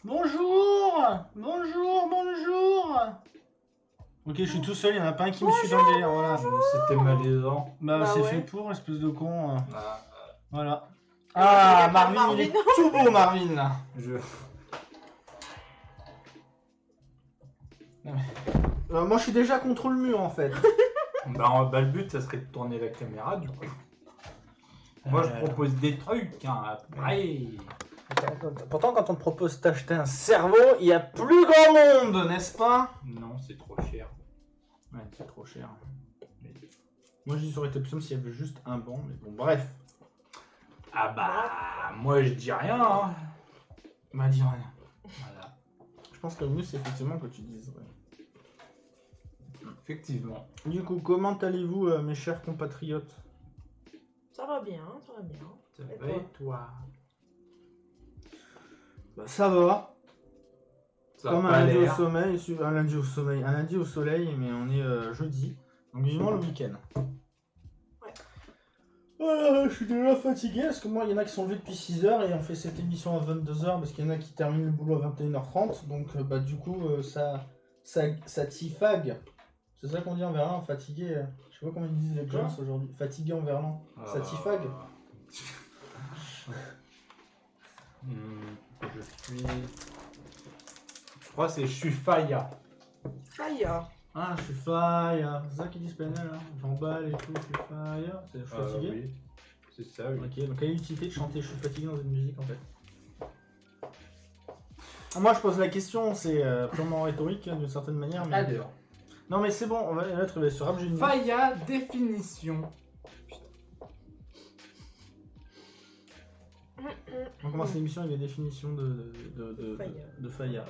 Bonjour. Ok, je suis tout seul, il n'y en a pas un qui me suit dans le délire, voilà. C'était malaisant. Bah, Bah c'est ouais. fait pour, espèce de con. Ah, Voilà. Ah, Ah, Marvin, il est tout beau, Marvin, là. Moi, je suis déjà contre le mur, en fait. bah, le but, ça serait de tourner la caméra, du coup. Moi, je propose des trucs, hein. Après... Pourtant, quand on te propose d'acheter un cerveau, il y a plus grand monde, n'est-ce pas? Non, c'est trop cher. Ouais, c'est trop cher. Moi, je dis ça aurait été plus simple s'il y avait juste un banc, mais bon, bref. Ah bah, moi, je dis rien, hein. Bah, dis rien. Voilà. Je pense que le mieux, c'est effectivement que tu dises rien. Effectivement. Du coup, comment allez-vous, mes chers compatriotes? Ça va bien, ça va bien. Ça Et va toi et toi? Bah, ça va. Ça Comme a un pas lundi au l'air. sommeil, un lundi au sommeil, un lundi au soleil, mais on est jeudi, donc vivement le week-end. Ouais. Voilà, je suis déjà fatigué parce que moi il y en a qui sont levés depuis 6h et on fait cette émission à 22h parce qu'il y en a qui terminent le boulot à 21h30, donc bah du coup ça tifag. C'est ça qu'on dit en verlan, fatigué. Je sais pas comment ils disent les gens aujourd'hui. Fatigué en verlan. Ça tifag. Je suis... Je crois que c'est je suis Faya. Faya. Ah, je suis fire. C'est ça qu'ils disent PNL, hein. J'emballe et tout, je suis fire. Je suis fatigué. Oui. C'est ça, oui. Ok, donc quelle est l'utilité de chanter je suis fatigué dans une musique en fait? Moi je pose la question, c'est purement rhétorique hein, d'une certaine manière. Mais... Alors, Non mais c'est bon, on va la trouver sur Rap Genie. Faya, définition. On commence l'émission avec les définitions de Faya.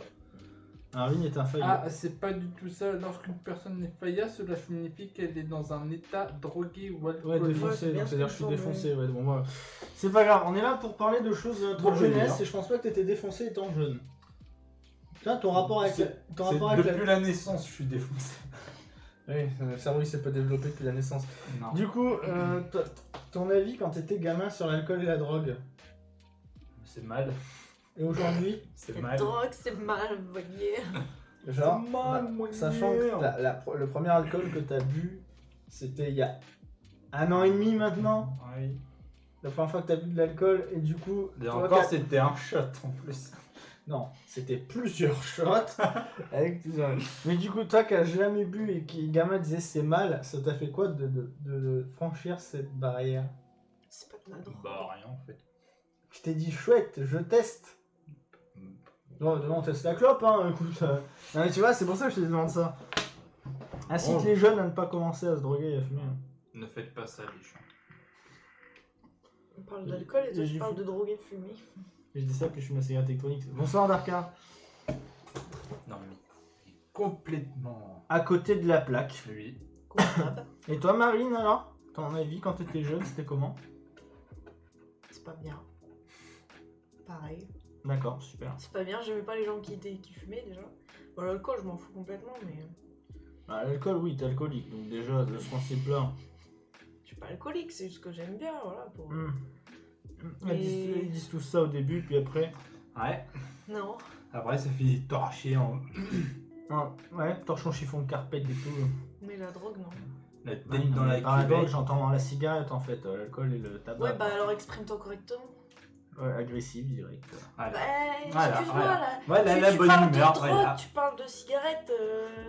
Arline est un Faya. Ah, c'est pas du tout ça. Lorsqu'une personne est faïa, cela signifie qu'elle est dans un état drogué ou Ouais, alcoolique. défoncé, Ouais, donc c'est c'est-à-dire bien je suis ce qu'il me défoncé. Ouais, bon, moi, c'est pas grave, on est là pour parler de choses trop Bon, jeunesse hein. et je pense pas que t'étais défoncé étant jeune. Tiens, ton rapport avec ton rapport avec Depuis la naissance, je suis défoncé. Oui, le cerveau il s'est pas développé depuis la naissance. Non. Du coup, ton avis quand t'étais gamin sur l'alcool et la drogue? C'est mal. Et aujourd'hui, C'est La mal. drogue, c'est mal, vous voyez. genre, C'est mal, moi, sachant que le premier alcool que t'as bu, c'était il y a 1 an et demi maintenant. Oui. La première fois que t'as bu de l'alcool, et du coup, Et toi, encore, c'était un shot en plus. non, c'était plusieurs shots avec plusieurs. Mais du coup, toi qui as jamais bu et qui gamin disait c'est mal, ça t'a fait quoi de franchir cette barrière? C'est pas de la drogue. Bah, rien en fait. Je t'ai dit chouette, je teste. Non, on teste la clope, hein, écoute. Non, mais tu vois, c'est pour ça que je te demande ça. Incite Oh. les jeunes à ne pas commencer à se droguer et à fumer. Ne faites pas ça, les gens. On parle d'alcool et toi J'ai tu parles fou- de drogue et de fumée. Et je dis ça puis je fume la cigarette électronique. Bonsoir Darka. Non, mais complètement. À côté de la plaque. Oui. Convenable. Et toi Marine alors? Ton avis quand t'étais jeune, c'était comment? C'est pas bien. Pareil. D'accord, super. C'est pas bien, j'aimais pas les gens qui fumaient déjà. Bon, l'alcool, je m'en fous complètement, mais Bah, l'alcool, oui, t'es alcoolique, donc déjà, de ce principe-là. je suis pas alcoolique, c'est juste que j'aime bien, voilà. Pour... Ils disent tout ça au début, puis après. Ouais. Non. Après, ça finit torché en. Ouais, torchon chiffon de carpette et tout. Mais la drogue, non. La tête Ouais, dans la par la drogue, cuvette. j'entends dans la cigarette en fait, l'alcool et le tabac. Ouais, bah alors exprime-toi correctement. Ouais, agressif, direct. Voilà. Bah, Voilà, excuse-moi voilà. là. Voilà tu, la tu bonne parles humeur, de drogue, voilà. tu parles de cigarette.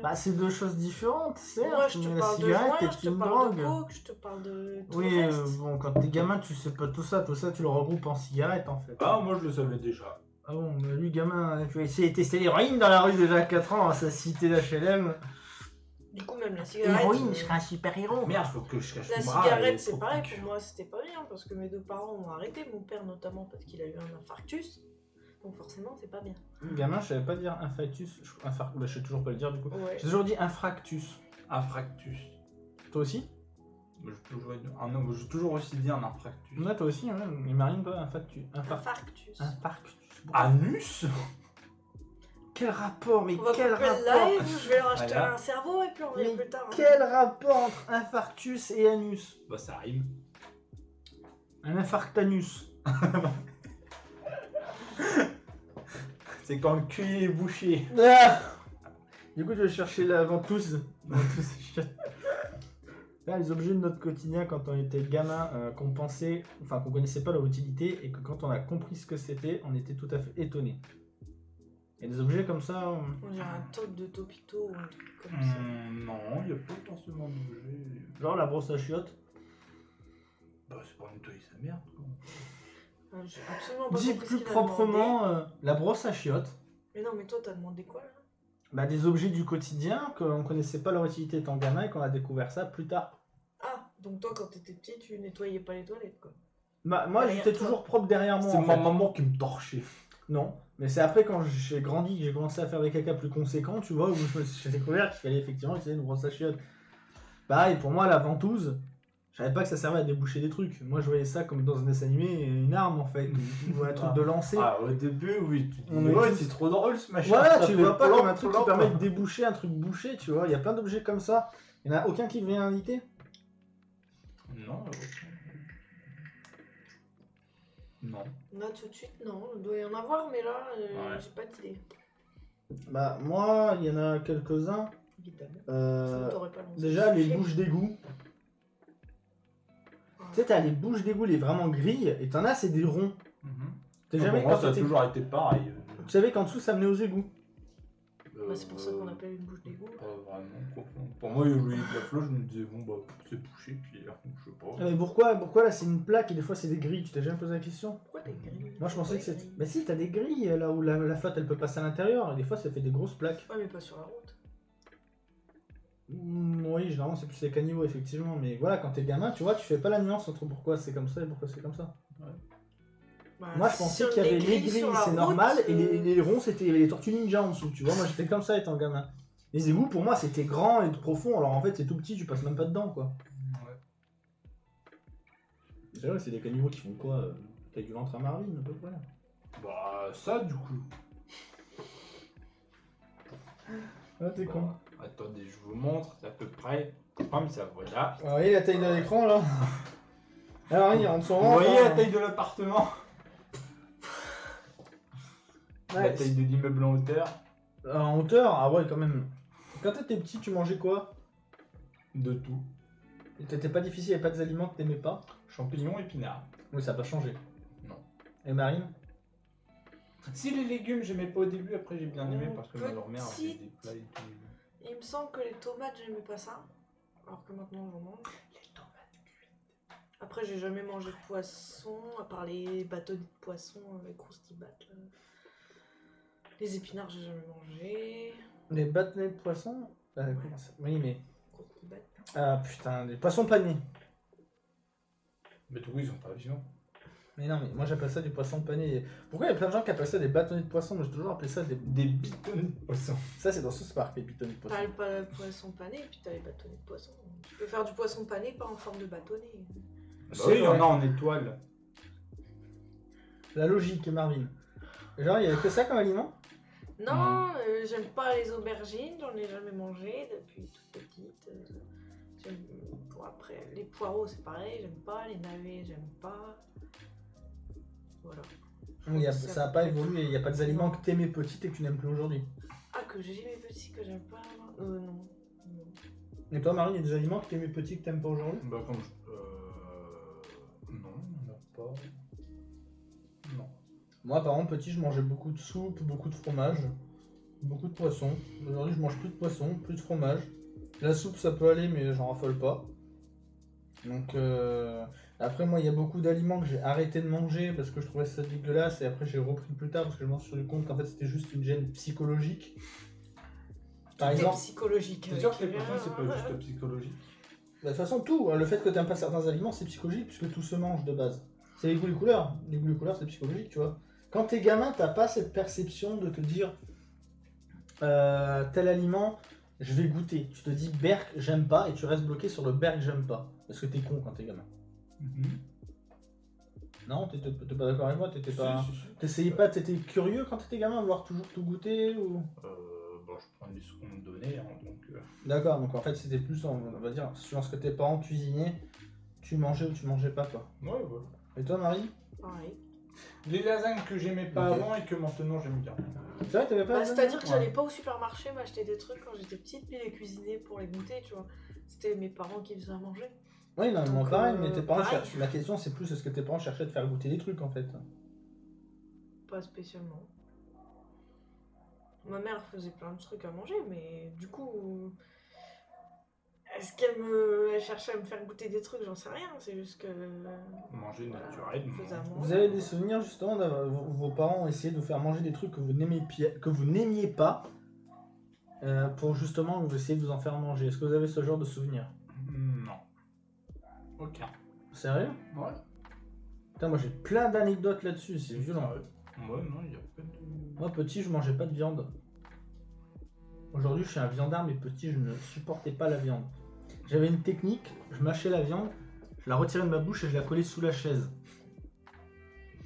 Bah, c'est deux choses différentes, certes, Moi, je te mais la parle de cigarette joint, je est te une parle de drogue. coke, je te parle de tout Oui, le reste. bon, quand t'es gamin, tu sais pas tout ça tu le regroupes en cigarette en fait. Ah, moi je le savais déjà. Ah bon, mais lui, gamin, tu as essayé de tester l'héroïne dans la rue déjà à 4 ans, à sa cité d'HLM. Du coup, même la cigarette. Héroïne, je serais un super héros. Merde, faut que je cache La le bras. cigarette, c'est pareil, pour moi, c'était pas bien parce que mes deux parents ont arrêté, mon père notamment parce qu'il a eu un infarctus. Donc forcément, c'est pas bien. Gamin, je savais pas dire infarctus. Bah, je sais toujours pas le dire du coup. Ouais. J'ai toujours dit infractus. Infractus. Toi aussi? Moi, j'ai toujours aussi dit un infractus. Ouais, toi aussi, ouais. Mais Marine, toi, infarctus. Infarctus. Infarctus. Anus. Quel rapport, mais On va quel couper le rapport live, je vais leur acheter Voilà. un cerveau et puis on revient Mais plus tard. hein. quel rapport entre infarctus et anus? Bah, ça rime. Un infarctanus. C'est quand le cul est bouché. Ah du coup, je vais chercher la ventouse. Là, les objets de notre quotidien quand on était gamin, qu'on pensait, enfin qu'on connaissait pas leur utilité et que quand on a compris ce que c'était, on était tout à fait étonné. Il y a des objets comme ça. On dirait un top de Topito ou un truc comme ça. Non, il n'y a pas forcément d'objet. Genre la brosse à chiottes. Bah, c'est pour nettoyer sa merde, quoi. J'ai absolument pas Dit compris ce plus qu'il a proprement, demandé. la brosse à chiottes. Mais non, mais toi, t'as demandé quoi là? Bah, des objets du quotidien qu'on connaissait pas leur utilité étant gamin et qu'on a découvert ça plus tard. Ah, donc toi, quand t'étais petit, tu nettoyais pas les toilettes quoi. Bah, moi Derrière j'étais toi. toujours propre derrière moi. C'est en ma fait. maman qui me torchait. Non, mais c'est après quand j'ai grandi que j'ai commencé à faire des caca plus conséquents, tu vois, où j'ai découvert qu'il fallait effectivement utiliser une brosse à chiottes. Pareil, pour moi, la ventouse, je savais pas que ça servait à déboucher des trucs. Moi, je voyais ça comme dans un dessin animé, une arme en fait, ou un truc de lancer. Ah, au début, oui, tu dis, On est ouais, tous- c'est trop drôle ce machin. Voilà, ça tu fait vois pas plomp, comme un truc qui plomp. permet de déboucher un truc bouché, tu vois. Il y a plein d'objets comme ça. Il y en a aucun qui vient inviter. Non. Non. Là, tout de suite, non. Il doit y en avoir, mais là, Ouais. j'ai pas d'idée. Bah, moi, il y en a quelques-uns. Évidemment. Euh, Sinon, t'aurais pas lancé déjà, le les sujet. bouches d'égout. Ouais. Tu sais, t'as les bouches d'égout, les vraiment grilles, et t'en as, c'est des ronds. T'as jamais Pour moi, quand ça a t'étais- toujours été pareil. Tu savais qu'en dessous, ça menait aux égouts. Bah, c'est pour ça qu'on appelle une bouche d'égout. Pas vraiment. Quoi. Pour moi, il y avait de la flotte, je me disais, bon, bah, c'est bouché, puis je sais pas. Mais pourquoi là, c'est une plaque et des fois, c'est des grilles? Tu t'es jamais posé la question? Pourquoi des grilles? Moi, je pensais que Pourquoi des c'était. grilles Mais si, t'as des grilles là où la flotte, elle peut passer à l'intérieur, et des fois, ça fait des grosses plaques. Ouais, mais pas sur la route. Oui, généralement, c'est plus les caniveaux, effectivement. Mais voilà, quand t'es gamin, tu vois, tu fais pas la nuance entre pourquoi c'est comme ça et pourquoi c'est comme ça. Bah, Moi, je si pensais on qu'il y avait des les grilles, sur la c'est route, normal, et les ronds, c'était les tortues ninja en dessous, tu vois. Moi, j'étais comme ça étant gamin. Les égouts, pour moi, c'était grand et profond, alors en fait, c'est tout petit, tu passes même pas dedans, quoi. C'est vrai, c'est des caniveaux qui font quoi Taille du ventre à Marvin, à peu près. Bah, ça, du coup. Ah, t'es con. Bah, attendez, je vous montre, c'est à peu près comme ça, voilà. Vous voyez la taille de l'écran, là Alors, il rentre son Vous ventre. voyez la hein. taille de l'appartement, la Ouais, taille de l'immeuble en hauteur. en hauteur, ah ouais, quand même. Quand t'étais petit, tu mangeais quoi? De tout. T'étais pas difficile, y'avait pas des aliments que t'aimais pas? Champignons, épinards. Oui, ça a pas changé. Non. Et Marine? Si les légumes, j'aimais pas au début, après j'ai bien aimé Oh, parce que ma mère avait petite. des plats et tout. Il me semble que les tomates, j'aimais pas ça. Alors que maintenant, j'en mange. Les tomates cuites. Après, j'ai jamais mangé de poisson, à part les bâtonnets de poisson avec croustibat. Là. Les épinards, j'ai jamais mangé. Les bâtonnets de poisson? Comment ça? Oui, mais. Croustibat. Ah putain, les poissons panés. Mais tout, ils sont pas vivants. Mais non, mais moi j'appelle ça du poisson pané. Pourquoi il y a plein de gens qui appellent ça des bâtonnets de poisson? Moi j'ai toujours appelé ça des. Des bitonnets de poisson. Ça c'est dans South Park, les bâtonnets de poisson. T'as le poisson pané et puis t'as les bâtonnets de poisson. Tu peux faire du poisson pané, pas en forme de bâtonnet. Bah oui, il y en a en étoile. La logique, Marvin. Genre, il y avait que ça comme aliment? Non, j'aime pas les aubergines, j'en ai jamais mangé depuis toute petite. Après, les poireaux, c'est pareil, j'aime pas. Les navets, j'aime pas. Voilà. Ça n'a pas évolué, il n'y a pas des aliments que t'aimais petite et que tu n'aimes plus aujourd'hui. Ah, que j'aimais petit, que j'aime pas. Non. Non. Et toi, Marine, il y a des aliments que t'aimais petit que t'aimes pas aujourd'hui? Bah, comme je. Non, il n'y en a pas. Non. Moi, par exemple, petit, je mangeais beaucoup de soupe, beaucoup de fromage, beaucoup de poisson. Aujourd'hui, je mange plus de poisson, plus de fromage. La soupe, ça peut aller, mais j'en raffole pas. Donc, après, moi, il y a beaucoup d'aliments que j'ai arrêté de manger parce que je trouvais ça dégueulasse. Et après, j'ai repris plus tard parce que je m'en suis rendu compte qu'en fait, c'était juste une gêne psychologique. Par Tout est exemple, psychologique. C'est sûr que les poissons, c'est pas juste psychologique. bah, de toute façon, tout. Le fait que t'aimes pas certains aliments, c'est psychologique puisque tout se mange de base. C'est les goûts et les couleurs. Les goûts et les couleurs, c'est psychologique, tu vois. Quand t'es gamin, t'as pas cette perception de te dire tel aliment, je vais goûter. Tu te dis berk, j'aime pas, et tu restes bloqué sur le berk, j'aime pas. Parce que t'es con quand t'es gamin. Non, t'étais pas d'accord avec moi, t'étais pas. T'essayais pas, t'étais curieux quand t'étais gamin, vouloir toujours tout goûter ou. Bon, je prenais ce qu'on me donnait, hein, donc. D'accord, donc en fait c'était plus, on va dire, suivant ce que tes parents cuisinaient, tu mangeais ou tu mangeais pas quoi. Ouais, voilà. Et toi Marie? Pareil. Les lasagnes que j'aimais pas Ok. avant et que maintenant j'aime bien. C'est vrai, t'avais pas. C'est-à-dire que Ouais. j'allais pas au supermarché m'acheter des trucs quand j'étais petite, puis les cuisiner pour les goûter, tu vois. C'était mes parents qui faisaient à manger. Oui, non, Donc, pareil, mais tes parents pareil. cherchent. La question, c'est plus est-ce que tes parents cherchaient à te faire goûter des trucs en fait. Pas spécialement. Ma mère faisait plein de trucs à manger, mais du coup, est-ce elle cherchait à me faire goûter des trucs? J'en sais rien, c'est juste que... Manger Voilà, naturellement. elle faisait à Vous manger. avez des souvenirs justement vos parents ont essayé de vous faire manger des trucs que vous n'aimiez pas pour justement vous essayer de vous en faire manger. Est-ce que vous avez ce genre de souvenirs? Non. Aucun. Sérieux? Ouais. Putain, moi j'ai plein d'anecdotes là-dessus, c'est violent. Moi, non, il y a pas de... Moi petit, je mangeais pas de viande. Aujourd'hui, je suis un viandard, mais petit, je ne supportais pas la viande. J'avais une technique, je mâchais la viande, je la retirais de ma bouche et je la collais sous la chaise.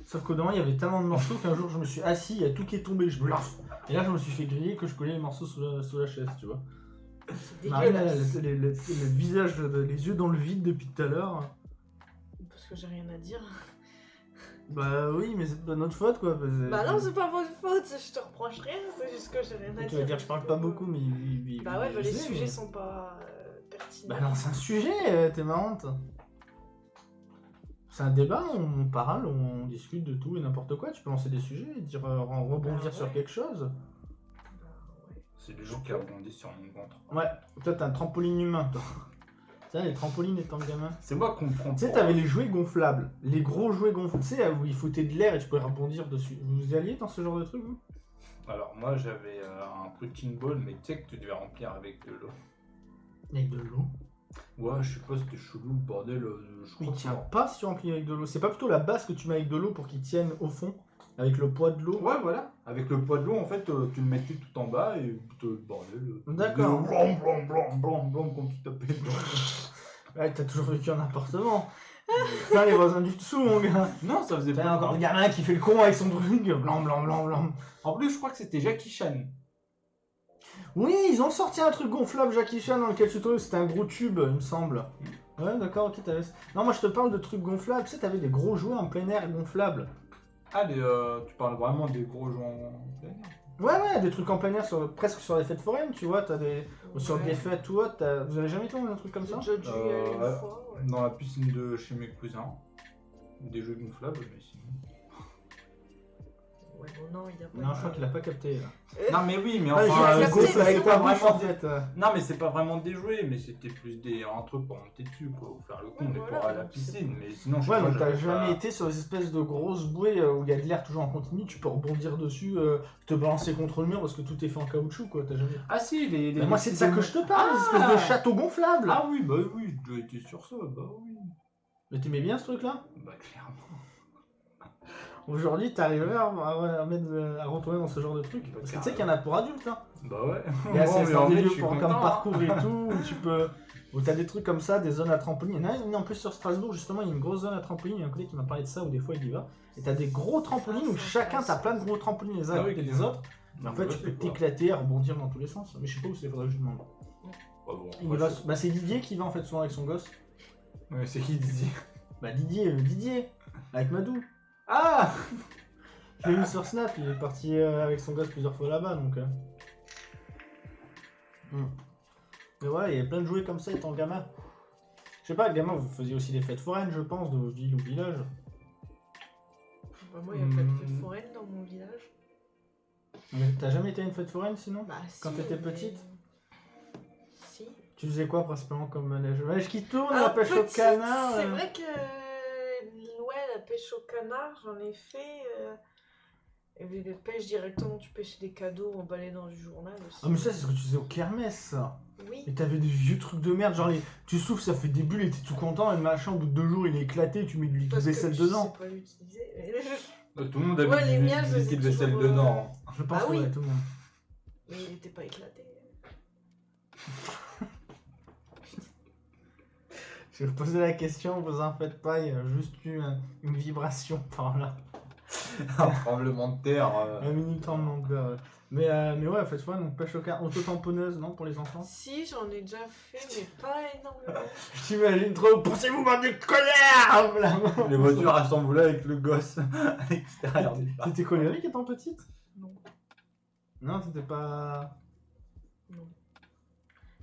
Sauf qu'au dedans, il y avait tellement de morceaux qu'un jour, je me suis assis, il y a tout qui est tombé, je blaf. Et là, je me suis fait griller que je collais les morceaux sous la chaise, tu vois. C'est Marine, dégueulasse. le visage, les yeux dans le vide depuis tout à l'heure. Parce que j'ai rien à dire. Bah oui, mais c'est pas notre faute, quoi. Bah non, c'est pas votre faute, je te reproche rien, c'est juste que j'ai rien à dire. Tu vas dire, je parle pas beaucoup, mais... Bah ouais, mais bah je les sais, sujets mais- sont pas pertinents. Bah lance un sujet, t'es marrante. C'est un débat, on parle, on discute de tout et n'importe quoi. Tu peux lancer des sujets et dire, rebondir Ah sur ouais. quelque chose. Bah ouais. C'est les gens qui rebondissent sur mon ventre. Ouais, toi t'as un trampoline humain, toi. Tu sais, les trampolines étant gamin. C'est moi qu'on prend. Tu sais, t'avais les jouets gonflables, les gros jouets gonflables, tu sais, où il foutait de l'air et tu pouvais rebondir dessus. Vous y alliez dans ce genre de truc, vous? Alors, moi, j'avais un punching ball, mais tu sais que tu devais remplir avec de l'eau. Avec de l'eau. Ouais, je sais pas, c'était chelou le bordel. Je Il crois tient que- pas si tu remplis avec de l'eau. C'est pas plutôt la base que tu mets avec de l'eau pour qu'il tienne au fond, avec le poids de l'eau. Ouais, voilà. Avec le poids de l'eau, en fait, tu le mettais tout en bas et le bordel. D'accord. Blanc, blanc, blanc, blanc, blanc, comme tu tapais dedans. Ouais, t'as toujours vécu en appartement. Putain, les voisins du dessous, mon gars. Non, ça faisait T'as pas. encore le gamin qui fait le con avec son truc. Blanc, blanc, blanc, blanc. En plus, je crois que c'était Jackie Chan. Oui, ils ont sorti un truc gonflable Jackie Chan dans lequel tu te c'était un gros tube, il me semble. Ouais, d'accord, ok, t'avais... Non, moi je te parle de trucs gonflables. Tu sais, t'avais des gros jouets en plein air gonflables. Ah, tu parles vraiment des gros joueurs en plein air. Ouais, des trucs en plein air, presque sur les fêtes foraines, tu vois. T'as des... Sur Ouais. des fêtes ou autre, vous avez jamais été dans un truc comme ça? J'ai déjà dû y aller ouais. une fois, ouais. Dans la piscine de chez mes cousins. Des jeux gonflables, mais sinon. Ouais, bon, non, il y a pas Non, de- je crois qu'il a pas capté. Là. Non, mais oui, mais Ouais, enfin. j'ai capté, gonfle mais avec c'est ta pas bouche vraiment en fait. Non, mais c'est pas vraiment des jouets, mais c'était plus un truc pour monter dessus, quoi, ou faire le con, Ouais, mais voilà, pour aller à la donc piscine. Mais sinon, je sais Ouais, pas, donc t'as j'avais jamais pas- été sur les espèces de grosses bouées où il y a de l'air toujours en continu, tu peux rebondir dessus, te balancer contre le mur parce que tout est fait en caoutchouc, quoi. T'as jamais. Ah si, les Mais moi, c'est de ça que je te parle, les espèces de châteaux gonflables. Ah oui, bah oui, j'ai été sur ça, bah oui. Mais t'aimais bien ce truc-là? Bah clairement. Aujourd'hui, t'arriverais à retourner dans ce genre de truc? Bah, Parce que tu sais qu'il y en a pour adultes, hein. Bah ouais. Il y a Bon, mais ces en des fait, lieux je suis pour comme content, hein. parcours et tout, où tu peux. Où t'as des trucs comme ça, des zones à trampoline. Il y en a une en plus sur Strasbourg, justement, il y a une grosse zone à trampoline. Il y a un collègue qui m'a parlé de ça, où des fois il y va. Et t'as des gros trampolines où c'est chacun, t'as intéressant. plein de gros trampolines les uns Ah à oui, côté des carrément. autres. Mais en Donc, fait, ouais, tu peux c'est quoi t'éclater à rebondir dans tous les sens. Mais je sais pas où c'est, faudrait que je lui demande. Bah bon, Il moi, va- je- Bah, c'est Didier qui va en fait souvent avec son gosse. Ouais, c'est qui Didier? Bah, Didier, avec Madou. Ah Je l'ai vu sur Snap, il est parti avec son gosse plusieurs fois là-bas donc. Mais voilà, il y avait plein de jouets comme ça étant gamin. Je sais pas, gamin, vous faisiez aussi des fêtes foraines, je pense, de ville ou village. Bah, moi, il n'y a pas de fête foraine dans mon village. Mais t'as jamais été à une fête foraine sinon? Bah, Quand si, t'étais mais- petite? Si. Tu faisais quoi principalement comme manège? Le manège qui tourne, la Ah, pêche au petite, canard C'est vrai que ouais, la pêche au canard, j'en ai fait. Et puis la pêche directement, tu pêchais des cadeaux emballés dans du journal aussi. Ah mais ça c'est ce que tu faisais au kermesse ça. Oui. Et t'avais des vieux trucs de merde, genre tu souffles, ça fait des bulles et t'es tout content et le machin au bout de 2 jours il est éclaté, tu mets du liquide Parce que vaisselle je dedans. sais pas l'utiliser. Bah, tout le monde a Ouais, les mis miens, du je les ai liquide vaisselle toujours, dedans. Je pense Ah que oui. ouais, tout le monde. Mais il était pas éclaté. Je vais vous poser la question, vous en faites pas, il y a juste eu une vibration par là. Un tremblement de terre. Un mini tremblement de terre. Mais ouais, en fait, donc pêche au car, auto-tamponneuse, non, pour les enfants? Si, j'en ai déjà fait, mais pas énormément. J'imagine trop, poussez-vous, bande de connards! Les voitures elles s'envolaient avec le gosse à l'extérieur du parc. T'étais colérique étant petite? Non, Non, t'étais pas... non.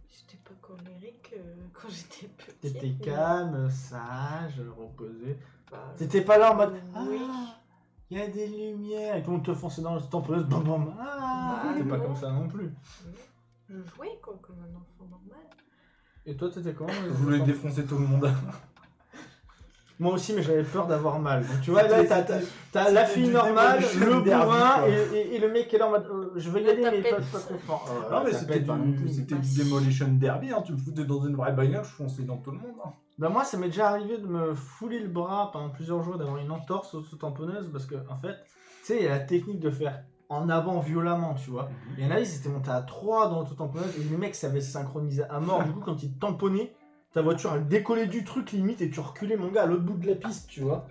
J'étais pas colérique quand j'étais petite. T'étais mais- calme, sage, reposé. Bah, T'étais pas là en mode... Oui. Ah, il y a des lumières, et tout le monde te fonçait dans le tamponneuse, bam bam, ah, Bah, t'es pas non. comme ça non plus. Je jouais quoi, comme un enfant normal. Et toi, t'étais comment? Je voulais défoncer tout le monde. Moi aussi, mais j'avais peur d'avoir mal. Donc tu vois, là, t'as la c'était fille du normale, Demolition le Derby, bourrin, quoi. et le mec qui est là en mode je veux y Le aller, mais tapette. pas trop fort. Non mais Ça c'était pète pas non plus. du Demolition Derby, hein. Tu me foutais dans une vraie bagnole, je fonçais dans tout le monde. Hein. Bah moi, ça m'est déjà arrivé de me fouler le bras pendant plusieurs jours, d'avoir une entorse auto-tamponneuse, parce que, en fait, tu sais, il y a la technique de faire en avant violemment, tu vois. Il y en a, ils étaient montés à 3 dans l'auto-tamponneuse, et les mecs savaient se synchroniser à mort. Du coup, quand ils te tamponnaient, ta voiture, elle décollait du truc limite, et tu reculais, mon gars, à l'autre bout de la piste, tu vois.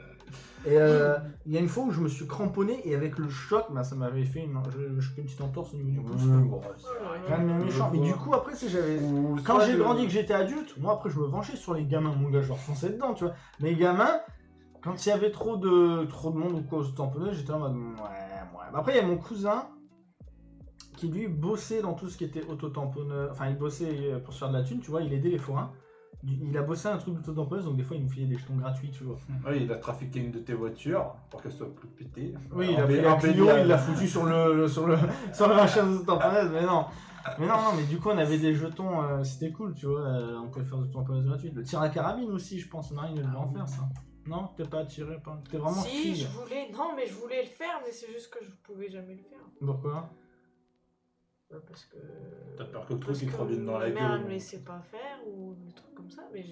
Et il y a une fois où je me suis cramponné, et avec le choc, bah, ça m'avait fait une petite entorse au niveau du pouce. Bon, Rien de méchant. Mais du coup, après, c'est j'avais... Quand j'ai grandi, que j'étais adulte, moi après je me vengeais sur les gamins, mon gars, je leur fonçais dedans, tu vois. Mais les gamins, quand il y avait trop de monde ou quoi aux tamponneuses, j'étais là en mode ouais. Après, il y a mon cousin qui lui bossait dans tout ce qui était auto-tamponneuse, enfin il bossait pour se faire de la thune, tu vois, il aidait les forains. Il a bossé un truc d'auto-tamponneuse, donc des fois il nous filait des jetons gratuits, tu vois. Oui, il a trafiqué une de tes voitures pour qu'elle soit plus pétée. Oui, il a pris un Clio, il l'a foutu sur le machin d'auto-tamponneuse, mais non. Mais du coup, on avait des jetons, c'était cool, tu vois, on pouvait faire des tamponneuse gratuites. Le tir à carabine aussi, je pense, Marine devait en faire ça. Non, t'es pas attiré, pas. T'es vraiment Si, fille. je voulais le faire, mais c'est juste que je pouvais jamais le faire. Pourquoi? Parce que. T'as peur que le truc Parce il te que revienne dans la ma mère gueule. elle me laissait pas faire ou des trucs comme ça, mais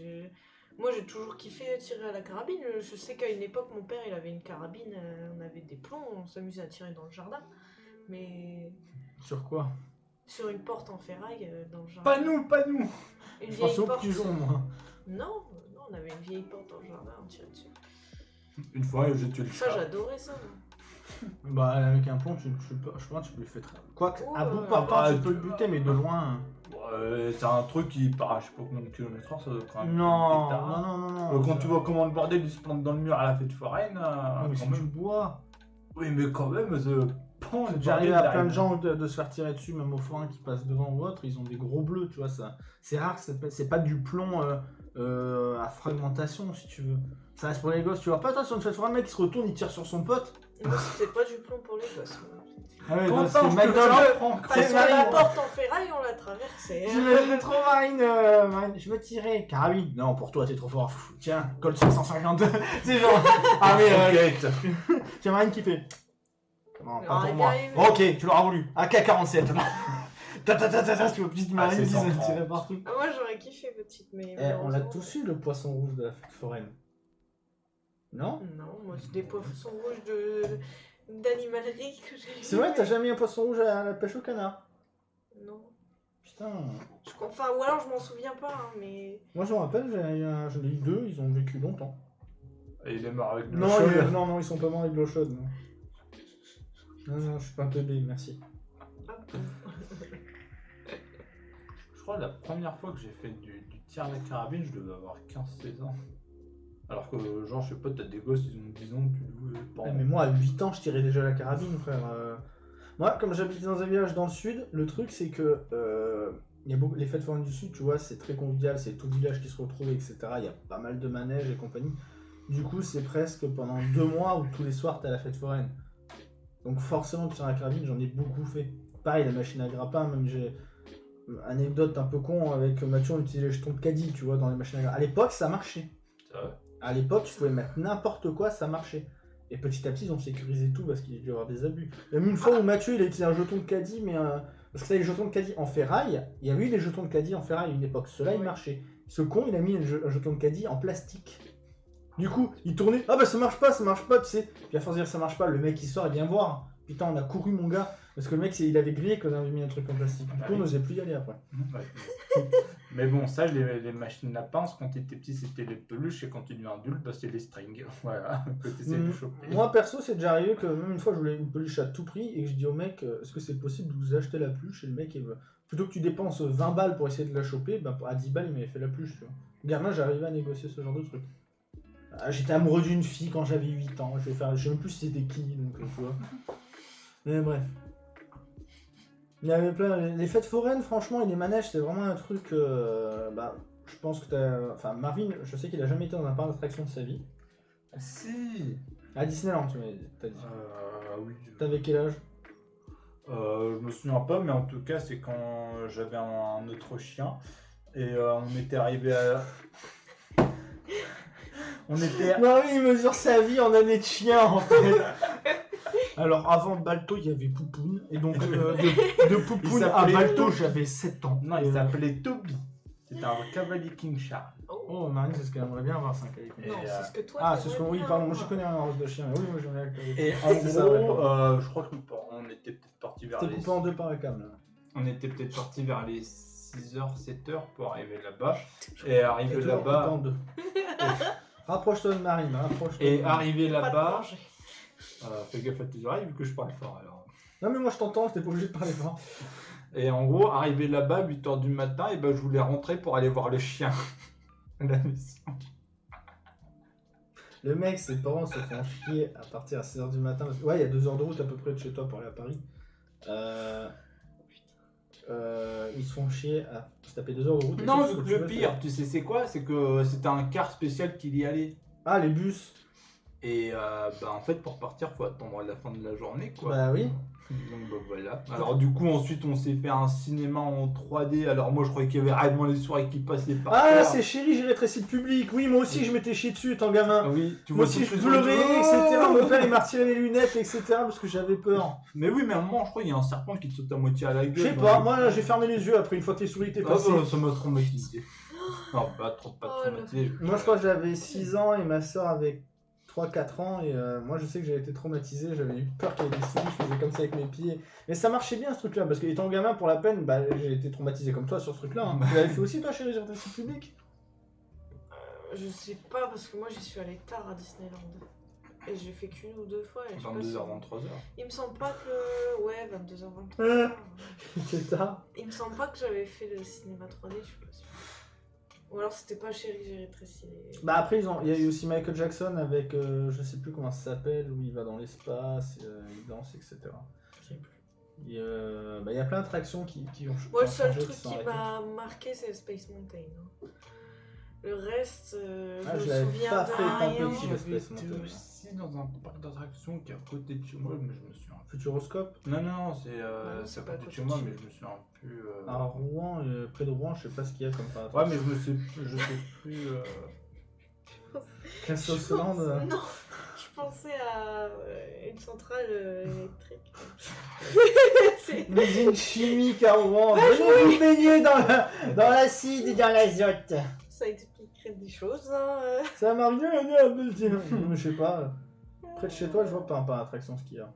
moi j'ai toujours kiffé tirer à la carabine. Je sais qu'à une époque mon père il avait une carabine, on avait des plombs, on s'amusait à tirer dans le jardin, mais Sur quoi? sur une porte en ferraille dans le jardin. Pas nous. Une Je pensais vieille aux porte. pigeons, moi. Non, on avait une vieille porte dans le jardin, on tirait dessus. Une fois, j'ai tué le Ça chat. j'adorais ça. Moi. Bah, avec un plomb, je pense que tu peux le faire. Quoique, à bout Ouais. par part, tu peux le buter, mais de loin. C'est un truc qui part, je sais pas combien de kilomètres/heure, ça doit quand même. Non, être un non. Quand tu vois comment le bordel il se plante dans le mur à la fête foraine, Non, mais quand c'est du même. bois. Oui, mais quand même, pan, C'est déjà arrivé à plein de gens de se faire tirer dessus, même aux forains qui passent devant ou autre, ils ont des gros bleus, tu vois. Ça, c'est rare, c'est pas du plomb à fragmentation, si tu veux. Ça reste pour les gosses, tu vois pas, toi, sur une fête foraine, le mec qui se retourne, il tire sur son pote. Moi c'était pas du plomb pour les gosses. Moi. Ah ouais, Quand c'est McDonald's. Parce que la Marine. porte en ferraille on la traversait. J'imagine trop Marine, Marine, je me tirais. Carabine. Non, pour toi, t'es trop fort. Tiens, Colt 550. C'est genre. Ah, mais. Tiens, Marine qui fait. Non, pas Ah, pour il moi. arrive. Ok, tu l'auras voulu. AK-47. Tu vois, petite Marine c'est qui se 130. tirait partout. Ah, moi j'aurais kiffé petite, mais. Eh, on l'a malheureusement, tous eu, le poisson rouge de la fête foraine. Non? Non, moi c'est des poissons rouges d'animalerie que j'ai. C'est vrai, t'as jamais eu un poisson rouge à la pêche au canard? Non. Putain. Enfin, ou alors je m'en souviens pas, hein, mais. Moi, je me rappelle, j'en ai eu 2, ils ont vécu longtemps. Et il est mort avec de Non, l'eau chaude. non, ils sont pas morts avec de l'eau chaude. Non, je suis pas un teubé, merci. Je crois que la première fois que j'ai fait du tir à la carabine, je devais avoir 15-16 ans. Alors que, genre, je sais pas, t'as des gosses, ils ont 10 ans depuis Ouais, mais moi, à 8 ans, je tirais déjà la carabine, frère. Moi, comme j'habitais dans un village dans le sud, le truc, c'est que il y a beaucoup... les fêtes foraines du sud, tu vois, c'est très convivial, c'est tout le village qui se retrouve, etc. Il y a pas mal de manèges et compagnie. Du coup, c'est presque pendant 2 mois où tous les soirs, t'as la fête foraine. Donc forcément, tir à la carabine, j'en ai beaucoup fait. Pareil, la machine à grappin, même j'ai... Anecdote un peu con, avec Mathieu, on utilisait les jetons de caddie, tu vois, dans les machines à grappin. À l'époque, ça marchait. C'est vrai. À l'époque, tu pouvais mettre n'importe quoi, ça marchait. Et petit à petit, ils ont sécurisé tout parce qu'il y a dû y avoir des abus. Même une fois où Mathieu, il a utilisé un jeton de caddie, mais parce que t'as les jetons de caddie en ferraille, il y a eu des jetons de caddie en ferraille à une époque. Ceux-là, ils marchaient. Ce con, il a mis un jeton de caddie en plastique. Du coup, il tournait, ah bah ça marche pas, tu sais. Puis à force de dire ça marche pas, le mec il sort, il vient voir. Putain, on a couru, mon gars. Parce que le mec, il avait grillé quand on avait mis un truc en plastique. Du coup, on n'osait plus y aller après. Ouais. Mais bon, ça, les machines à pince, quand tu étais petit, c'était les peluches, et quand tu deviens adulte, bah, c'est les strings. Voilà, que tu essaies de choper. Moi perso, c'est déjà arrivé que même une fois je voulais une peluche à tout prix et que je dis au mec est-ce que c'est possible de vous acheter la peluche et le mec plutôt que tu dépenses 20 balles pour essayer de la choper, bah, à 10 balles il m'avait fait la peluche. Tu vois. Gamin, j'arrivais à négocier ce genre de truc. J'étais amoureux d'une fille quand j'avais 8 ans, je sais même plus si c'était qui, donc tu vois. Mais bref. Il y avait plein. Les fêtes foraines, franchement, et les manèges, c'est vraiment un truc. Bah, je pense que t'as. Enfin, Marvin, je sais qu'il a jamais été dans un parc d'attraction de sa vie. Si. À Disneyland, t'as dit. Oui. T'avais quel âge? Je me souviens pas, mais en tout cas, c'est quand j'avais un autre chien. Et on était arrivé à. On était. Marvin, il mesure sa vie en années de chien, en fait. Alors, avant Balto, il y avait Poupoune. Et donc, de Poupoune à s'appelait Balto, Toby. j'avais 7 ans. Non, il s'appelait Toby. C'était un cavalier King Charles. Oh, Marine, c'est ce qu'elle aimerait bien avoir, 5 avec Et, Non, c'est ce que toi. Ah, t'aimerais c'est ce qu'on. Oui, bien pardon, moi avoir. je connais un race de chien. Mais oui, moi j'en ai avec. Et en C'est ça, ouais, gros, je crois qu'on était peut-être parti vers C'était les. coupé en deux par la cam, là. On était peut-être parti vers les 6h, 7h pour arriver là-bas. Et arrivé Et toujours coupé en là-bas. deux. Rapproche-toi de Marine, rapproche-toi. Et de Marine. arrivé Pas de là-bas. danger. Fais gaffe à tes oreilles vu que je parle fort alors. Non, mais moi je t'entends, t'es pas obligé de parler fort. Et en gros, arrivé là-bas, 8h du matin, et ben je voulais rentrer pour aller voir le chien. La mission. Le mec, ses parents se font chier à partir à 6h du matin. Ouais, il y a 2 heures de route à peu près de chez toi pour aller à Paris. Ils se font chier à se taper 2 heures de route. et Non, c'est ce que tu le veux pire, faire. tu sais c'est quoi? C'est que c'était un car spécial qu'il y allait. Ah, les bus. Et bah en fait pour partir faut attendre la fin de la journée quoi. Bah oui. Donc bah voilà. Alors du coup ensuite on s'est fait un cinéma en 3D. Alors moi je croyais qu'il y avait réellement les soirées qui passaient par Ah, terre. c'est chéri, j'ai rétréci le public. Oui, moi aussi je m'étais chié dessus étant gamin. Ah oui, tu Moi vois aussi tout je ce pleurais, que- etc. Mon père il m'a retiré les lunettes, etc. parce que j'avais peur. Mais oui mais à un moment je crois qu'il y a un serpent qui te saute à moitié à la gueule. Je sais donc- pas, moi là, j'ai fermé les yeux après une fois que les souris étaient Ah, passées. bah, ça m'a traumatisé. Non pas trop pas Oh, traumatisé. Moi je crois que j'avais 6 ans et ma soeur avait 3-4 ans et moi je sais que j'avais été traumatisé, j'avais eu peur qu'il y ait des souris, je faisais comme ça avec mes pieds. Mais ça marchait bien ce truc là, parce que étant gamin pour la peine, bah, j'ai été traumatisé comme toi sur ce truc là. Hein. Tu l'avais fait aussi toi chérie, j'ai rétréci le public? Je sais pas parce que moi j'y suis allée tard à Disneyland. Et j'ai fait qu'une ou deux fois. Et je sais pas 22h, si- 23h. Il me semble pas que. Ouais, 22h, 23h. C'est tard. Il me semble pas que j'avais fait le cinéma 3D, je suis pas sûre. Ou alors c'était pas Chéri, j'ai rétréci les. Bah après il y a eu aussi Michael Jackson avec je sais plus comment ça s'appelle, où il va dans l'espace, il danse, etc. Il y a plein d'attractions qui ont Moi, le ont seul changé, truc sont qui arrêtées. m'a marqué, c'est le Space Mountain. hein. Le reste, Ah, je je me l'avais souviens pas de fait tant rien. petit. J'avais Space été Mountain. aussi dans un parc d'attractions qui est à côté de chez moi, mais je me souviens plus. Futuroscope. Non, non, c'est non, c'est c'est à pas à côté de côté chez de moi, chez mais nous. je me souviens plus. À Rouen, près de Rouen, je sais pas ce qu'il y a comme parc Ouais, d'attraction. mais je sais plus. Castle Land. Non, je pensais à une centrale électrique. C'est- Une usine chimique à Rouen. Venez vous baigner dans l'acide et dans l'azote. Ça expliquerait des choses. Hein. Ça m'a rien à dire. Je sais pas. Près de chez toi, je vois pas un parc d'attraction ce qu'il y a.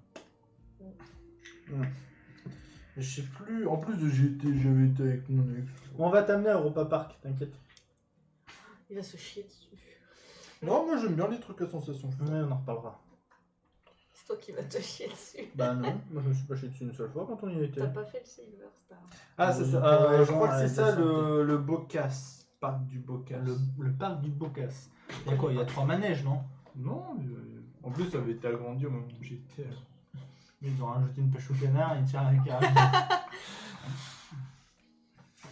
Je sais plus. En plus, j'avais été avec mon ex. On va t'amener à Europa Park, t'inquiète. Il va se chier dessus. Non, moi j'aime bien les trucs à sensation. Ouais, on en reparlera. C'est toi qui vas te chier dessus. Bah non, moi je me suis pas chié dessus une seule fois quand on y était. T'as pas fait le Silver Star. Ah, c'est Oui, ça. pour les Je gens crois que à c'est ça la le Bocas. Parc du Bocas. Le parc du Bocas. Il y a quoi? Il y a 3 manèges, non? Non, en plus ça avait été agrandi au moment où j'étais. Ils ont rajouté une pêche au canard et tiens un carré.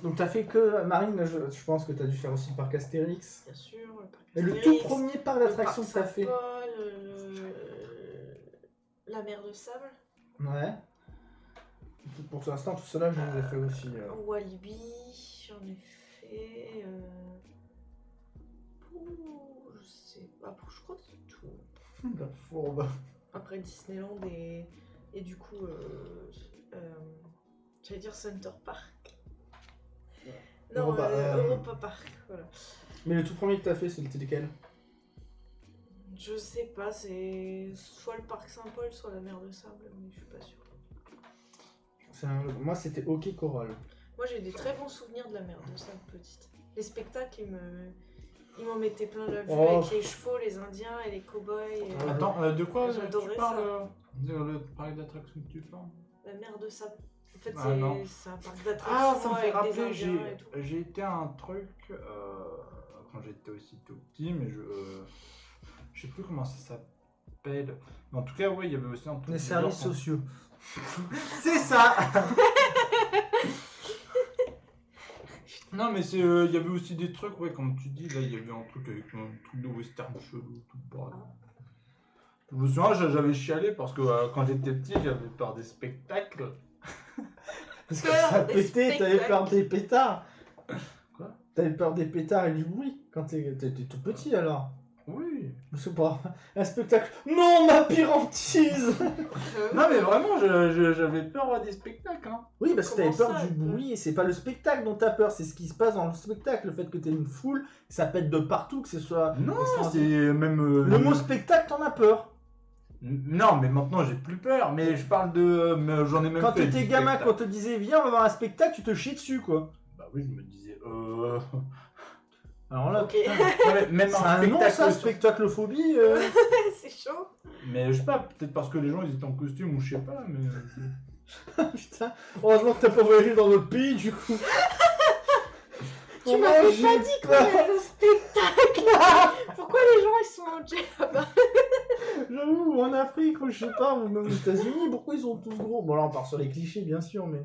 Donc t'as fait que Marine, je pense que t'as dû faire aussi le parc Astérix. Bien sûr, le parc Et le tout Astérix, premier parc le d'attraction que parc t'as fait. Saint-Paul, la mer de sable, Ouais. Pour l'instant, tout cela, je les ai fait aussi. Walibi, j'en ai fait. Je sais pas, je crois que c'est tout. La fourbe. Après Disneyland et du coup, j'allais dire Center Park. Non, Europa Park, voilà. Mais le tout premier que t'as fait, c'était lequel? Je sais pas, c'est soit le parc Saint-Paul, soit la mer de sable, mais je suis pas sûre. Moi, c'était OK Coral. Moi, j'ai des très bons souvenirs de la merde de ça, petite. Les spectacles, ils m'en mettaient plein la vue Oh. avec les chevaux, les indiens et les cow-boys. et- Attends, de quoi J'adorais tu parles le parc d'attractions que tu parles? La mer de sable. En fait, Ah, non. c'est un parc d'attractions Ah, ça me fait avec des rappeler, indiens et tout. j'ai été à un truc quand j'étais aussi tout petit, mais je sais plus comment ça s'appelle. Mais en tout cas, ouais, il y avait aussi un truc. Les du services genre, sociaux. C'est ça. Non, mais il y avait aussi des trucs, ouais, comme tu dis, là, il y avait un truc avec un truc de western chelou, tout le bordel. Je me souviens, j'avais chialé parce que quand j'étais petit, j'avais peur des spectacles. Parce que Peur ça des pétait, t'avais spectacles. peur des pétards. Quoi? T'avais peur des pétards et du bruit quand t'étais tout petit alors. Oui. Je sais pas. Un spectacle. Non, ma pire hantise. Non, mais vraiment, j'avais peur des spectacles, hein. Oui, parce que t'avais Comment peur ça, du toi bruit et c'est pas le spectacle dont t'as peur, c'est ce qui se passe dans le spectacle. Le fait que t'aies une foule, que ça pète de partout, que ce soit. Non, extraordinaire. c'est même. Le mot spectacle, t'en as peur. Non, mais maintenant j'ai plus peur, mais je parle de. Mais j'en ai même Quand fait. t'étais du gamin, spectacle. quand on te disait viens, on va voir un spectacle, tu te chies dessus quoi. Bah oui, je me disais. Alors là, Ok. putain, Non, mais même c'est un un nom spectacle. ça, sur- spectaclephobie. C'est chaud. Mais je sais pas, peut-être parce que les gens ils étaient en costume ou je sais pas, mais. Putain, heureusement que t'as pas voyagé dans notre pays du coup. Tu m'avais pas dit qu'on allait au spectacle. Pourquoi les gens ils sont en jet là-bas? J'avoue, ou en Afrique, ou je sais pas, ou même aux États-Unis, pourquoi ils sont tous gros? Bon, là on part sur les clichés bien sûr, mais.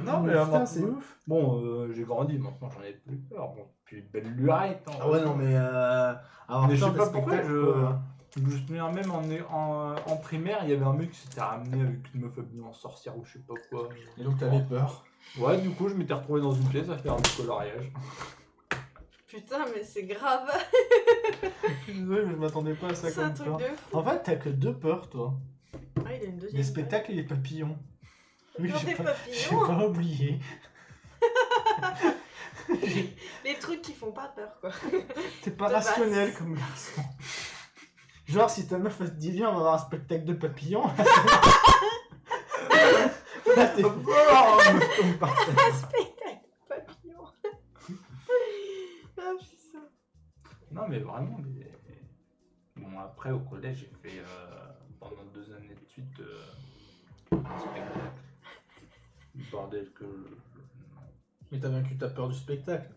Non, mais putain, maintenant, c'est ouf. Bon, j'ai grandi, maintenant j'en ai plus peur. Bon, puis belle lurette. Hein, Ah ouais, non, mais. Alors, Mais je sais peur des pas pourquoi, spectacles, quoi. je me souviens même en primaire, il y avait un mec qui s'était ramené avec une meuf habillée en sorcière ou je sais pas quoi. Et donc t'avais peur. Ouais, du coup, je m'étais retrouvé dans une pièce à faire du coloriage. Putain, mais c'est grave. Je suis désolé, mais je m'attendais pas à ça C'est un comme truc peur. de fou. En fait, t'as que deux peurs, toi. Ah, il a une deuxième. Les spectacles et les papillons. Oui, Peur j'ai des pas, papillons. j'ai pas oublié. Les trucs qui font pas peur, quoi. T'es pas De base. rationnel comme garçon. Genre, si ta meuf elle te dit viens, on va voir un spectacle de papillons. Là, t'es. Oh, Un spectacle de papillons. Ah, putain. non, mais vraiment, bon, après, au collège, j'ai fait pendant 2 années de suite un spectacle. Du bordel que. Mais t'as vaincu ta peur du spectacle.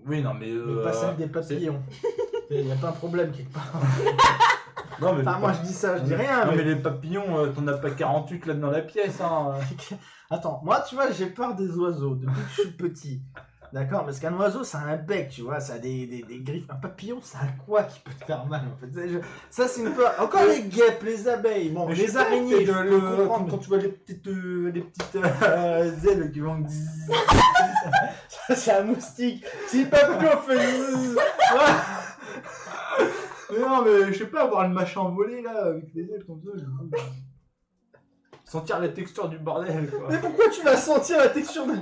Oui, non, mais. Mais pas celle des papillons. Il y a pas un problème quelque part. Non, mais. Enfin, moi je dis ça, je dis rien. Non, mais- mais les papillons, t'en as pas 48 là dans la pièce, hein. Attends, moi tu vois, j'ai peur des oiseaux depuis que je suis petit. D'accord? Parce qu'un oiseau, ça a un bec, tu vois, ça a des griffes. Un papillon, ça a quoi qui peut te faire mal en fait? Ça, c'est une peur. Encore les guêpes, les abeilles, bon, Mais je les sais pas, araignées, c'est je peux comprendre. quand tu vois les petites ailes qui vont. Ça, c'est un moustique. Si le papillon fait. Mais non, mais je sais pas, voir le machin voler là avec les ailes comme ça. Sentir la texture du bordel quoi. Mais pourquoi tu vas sentir la texture de.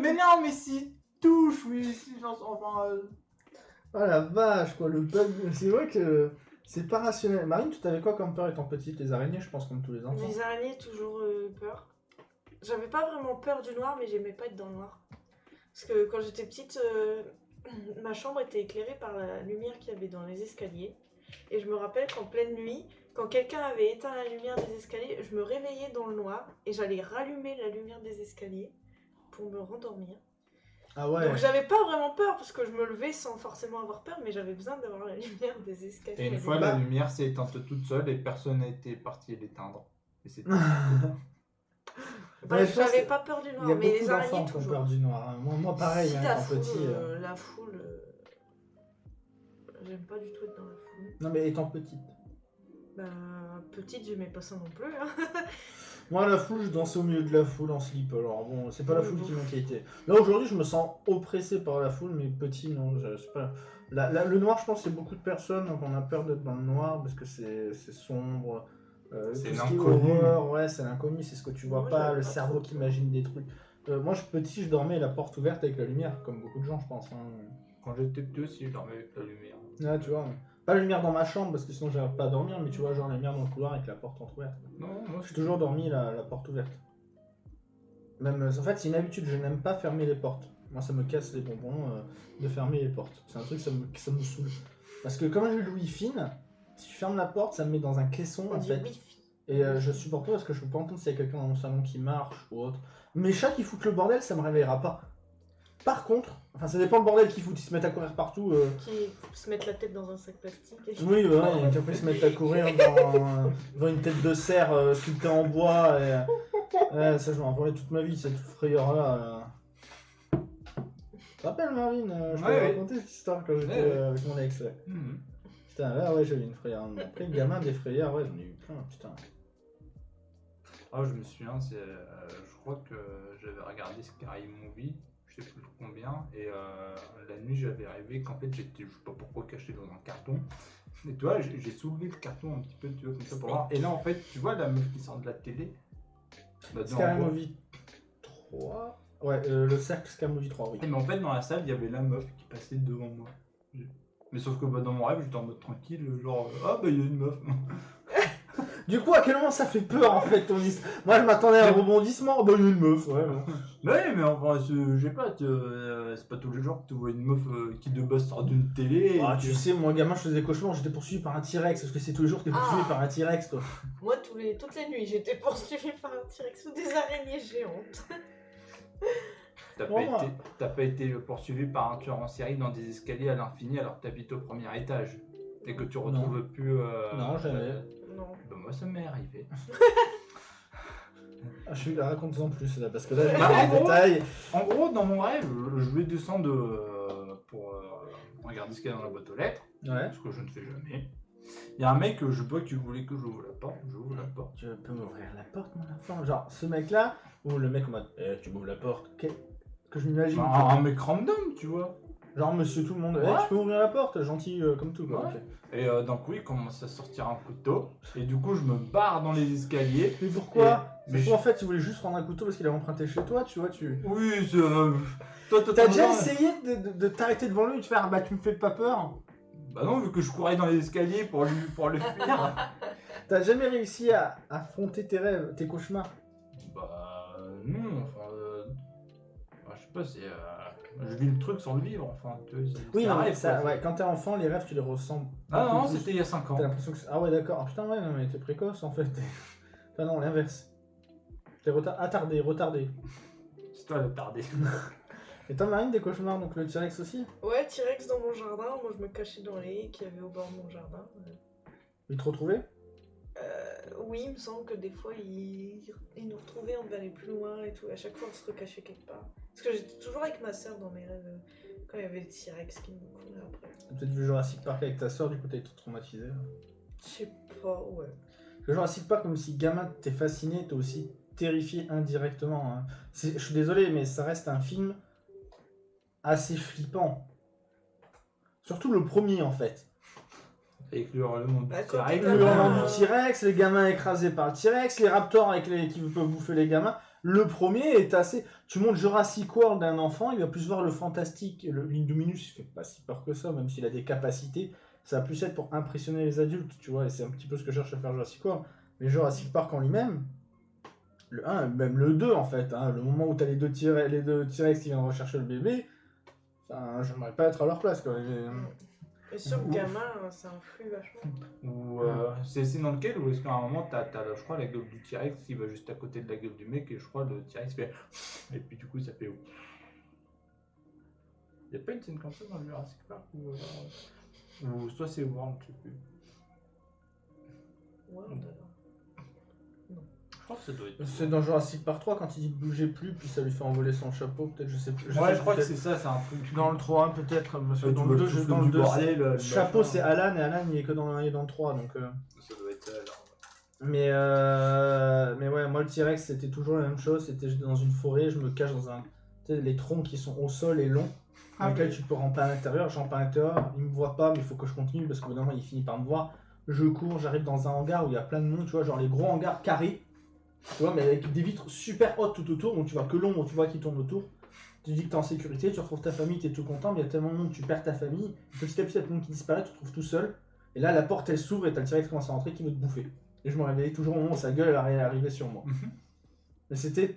Mais non, mais si touche, oui, si j'en sens. Enfin. Oh la vache, quoi, le bug. C'est vrai que c'est pas rationnel. Marine, tu t'avais quoi comme peur étant petite? Les araignées, je pense, comme tous les enfants. Les araignées, toujours peur. J'avais pas vraiment peur du noir, mais j'aimais pas être dans le noir. Parce que quand j'étais petite, ma chambre était éclairée par la lumière qu'il y avait dans les escaliers. Et je me rappelle qu'en pleine nuit, quand quelqu'un avait éteint la lumière des escaliers, je me réveillais dans le noir et j'allais rallumer la lumière des escaliers pour me rendormir. Ah ouais. Donc j'avais pas vraiment peur parce que je me levais sans forcément avoir peur, mais j'avais besoin d'avoir la lumière des escaliers. Et une fois, la lumière s'est éteinte toute seule et personne n'a été parti l'éteindre. Et c'était. Bref, Ouais, je pense j'avais que pas peur du noir, Il y a mais beaucoup les d'enfants araignées qui ont toujours. peur du noir. Hein. Moi pareil, Si, hein, la étant foule, petit. la foule, j'aime pas du tout être dans la foule. Non, mais étant petite. Bah, petite, j'aimais pas ça non plus. Hein. Moi, la foule, je dansais au milieu de la foule en slip. Alors bon, c'est pas la foule qui m'inquiétait. Là, aujourd'hui, je me sens oppressé par la foule, mais petit, non. C'est pas... le noir, je pense, c'est beaucoup de personnes. Donc, on a peur d'être dans le noir parce que c'est sombre. C'est tout ce qui est l'inconnu. horreur, ouais, c'est l'inconnu, c'est ce que tu vois Moi, pas, j'avais le pas cerveau trop qui imagine des trucs. Moi, je suis petit, je dormais la porte ouverte avec la lumière, comme beaucoup de gens, je pense. Hein. Quand j'étais petit aussi, je dormais avec la lumière. Ouais, tu vois. Pas la lumière dans ma chambre parce que sinon j'arrive pas à dormir, mais tu vois, genre la lumière dans le couloir avec la porte entrouverte. Non, moi J'ai toujours dormi la porte ouverte. Même, en fait, c'est une habitude, je n'aime pas fermer les portes. Moi, ça me casse les bonbons de fermer les portes. C'est un truc, ça me saoule. Parce que comme j'ai le Wi-Fi, si je ferme la porte, ça me met dans un caisson, On en dit fait. wifi. Et je supporte pas parce que je peux pas entendre s'il y a quelqu'un dans mon salon qui marche ou autre. Mes chats qui foutent le bordel, ça me réveillera pas. Par contre, enfin, ça dépend le bordel qu'ils foutent. Ils se mettent à courir partout. Qui se mettent la tête dans un sac plastique. Et... Oui, ouais, et qu'après ils se mettent à courir devant une tête de cerf sculptée en bois. Et, ça, je m'en rappellerai toute ma vie, cette frayeur-là. Tu te rappelles, Marvin je t'avais raconté cette histoire quand j'étais avec mon ex. Ouais. Putain, là, ouais, j'avais une frayeur. Après, gamin, des frayeurs, ouais, j'en ai eu plein, putain. Ah, je me souviens, je crois que j'avais regardé Scary Movie, je sais plus combien, et la nuit j'avais rêvé qu'en fait j'étais, je sais pas pourquoi, caché dans un carton. Et tu vois, j'ai soulevé le carton un petit peu, tu vois, comme ça pour voir. Et là, en fait, tu vois la meuf qui sort de la télé. Scary Movie 3. Ouais, le cercle Scary Movie 3, oui. Mais en fait, dans la salle, il y avait la meuf qui passait devant moi. Mais sauf que dans mon rêve, j'étais en mode tranquille, genre, ah bah il y a une meuf. Du coup, à quel moment ça fait peur en fait ton histoire? Moi je m'attendais à un rebondissement, bah il y a une meuf, ouais. Ouais, mais enfin, je sais pas, c'est pas tous les jours que tu vois une meuf qui de base sort d'une télé. Ah, tu sais, moi gamin, je faisais des cauchemars, j'étais poursuivi par un T-Rex, parce que c'est tous les jours que t'es poursuivi par un T-Rex, toi. Moi, toutes les nuits, j'étais poursuivie par un T-Rex ou des araignées géantes. T'as pas été poursuivi par un tueur en série dans des escaliers à l'infini alors que t'habites au premier étage et que tu retrouves plus. Non, jamais. Non. Bah, moi, ça m'est arrivé. Raconte-en plus là, parce que là, Bah, j'ai des détails. En gros, dans mon rêve, je vais descendre pour regarder ce qu'il y a dans la boîte aux lettres, Ouais. ce que je ne fais jamais. Il y a un mec, je vois qui voulait que j'ouvre la porte, j'ouvre la porte. Tu peux m'ouvrir la porte, mon enfant? Genre, ce mec-là, ou le mec en mode, tu m'ouvres la porte, que je m'imagine. Un mec random, tu vois. Genre, monsieur tout le monde, Ouais. tu peux ouvrir la porte, gentil comme tout, quoi. Ouais. Ok. Et d'un coup, il commence à sortir un couteau, et du coup, je me barre dans les escaliers. Mais pourquoi? Mais Pourquoi en fait, il voulait juste prendre un couteau parce qu'il avait emprunté chez toi, tu vois, Oui, c'est. Toi, T'as déjà essayé de t'arrêter devant lui et de faire, bah tu me fais pas peur? Bah non, vu que je courais dans les escaliers pour le fuir. T'as jamais réussi à affronter tes rêves, tes cauchemars? Bah non, enfin, je sais pas, c'est je vis le truc sans le vivre, enfin, tu vois, Oui, non, mais arrive, ça, quoi. ouais, quand t'es enfant, les rêves, tu les ressens. Ah beaucoup non, plus. c'était il y a 5 ans. T'as l'impression que ah ouais, d'accord. Ah, putain, ouais, non, mais t'es précoce en fait. Enfin, non, l'inverse. T'es retardé. C'est toi le tardé. Et toi, Marine, des cauchemars, donc le T-Rex aussi? Ouais, T-Rex dans mon jardin. Moi, je me cachais dans les haies qu'il y avait au bord de mon jardin. Il te retrouvait? Oui, il me semble que des fois, ils nous retrouvaient, on devait aller plus loin et tout. À chaque fois, on se recachait quelque part. Parce que j'étais toujours avec ma soeur dans mes rêves. Quand il y avait le T-Rex qui me courait après. T'as peut-être vu Jurassic Park avec ta soeur, du coup t'as été traumatisé. Je sais pas, ouais. Parce que Jurassic Park, comme si gamin t'es fasciné, t'es aussi terrifié indirectement. Hein. Je suis désolé, mais ça reste un film assez flippant. Surtout le premier en fait. Avec le hurlement du Bah, T-Rex. quand Le hurlement Euh, du T-Rex, les gamins écrasés par le T-Rex, les raptors qui peuvent bouffer les gamins. Le premier est assez. Tu montes Jurassic World d'un enfant, il va plus voir le fantastique. L'Indominus, il fait pas si peur que ça, même s'il a des capacités. Ça va plus être pour impressionner les adultes, tu vois, et c'est un petit peu ce que cherche à faire Jurassic World. Mais Jurassic Park en lui-même, le 1, même le 2 en fait, hein, le moment où t'as les deux T-Rex qui viennent rechercher le bébé, enfin, j'aimerais pas être à leur place quoi. Et sur le gamin, ça influe vachement. Ou c'est dans lequel où est-ce qu'à un moment t'as je crois la gueule du T-Rex qui va juste à côté de la gueule du mec et je crois le T-Rex fait et puis du coup ça fait y a pas une scène comme ça dans le Jurassic Park ou soit c'est World, je sais plus. Ouais, Je crois que ça doit être. C'est dans Jurassic Park 3 quand il dit bouger plus, puis ça lui fait envoler son chapeau, peut-être, je sais plus. Ouais, je crois que c'est ça, c'est un truc. Dans le 3 peut-être, parce que Tu dans vois le 2, souffle dans le du 2 bordel, chapeau machin. c'est Alan, et Alan il est que dans le 1 et dans le 3, donc... Ça doit être ça alors. Mais ouais, moi le T-Rex c'était toujours la même chose, c'était dans une forêt, je me cache dans un... Tu sais, les troncs qui sont au sol et longs, dans lesquels tu peux ramper à l'intérieur, je rampe à l'intérieur, il me voit pas, mais il faut que je continue, parce qu'au bout d'un moment il finit par me voir. Je cours, j'arrive dans un hangar où il y a plein de monde, tu vois, genre les gros hangars carrés, tu vois, mais avec des vitres super hautes tout autour, donc tu vois que l'ombre, tu vois, qui tourne autour. Tu dis que t'es en sécurité, tu retrouves ta famille, t'es tout content, mais il y a tellement de monde, tu perds ta famille, petit à petit, il y a tout le monde qui disparaît, tu te retrouves tout seul, et là la porte elle s'ouvre et t'as le T-Rex qui commence à rentrer qui veut te bouffer. Et je me réveillais toujours au moment où sa gueule elle arrivait sur moi. Et c'était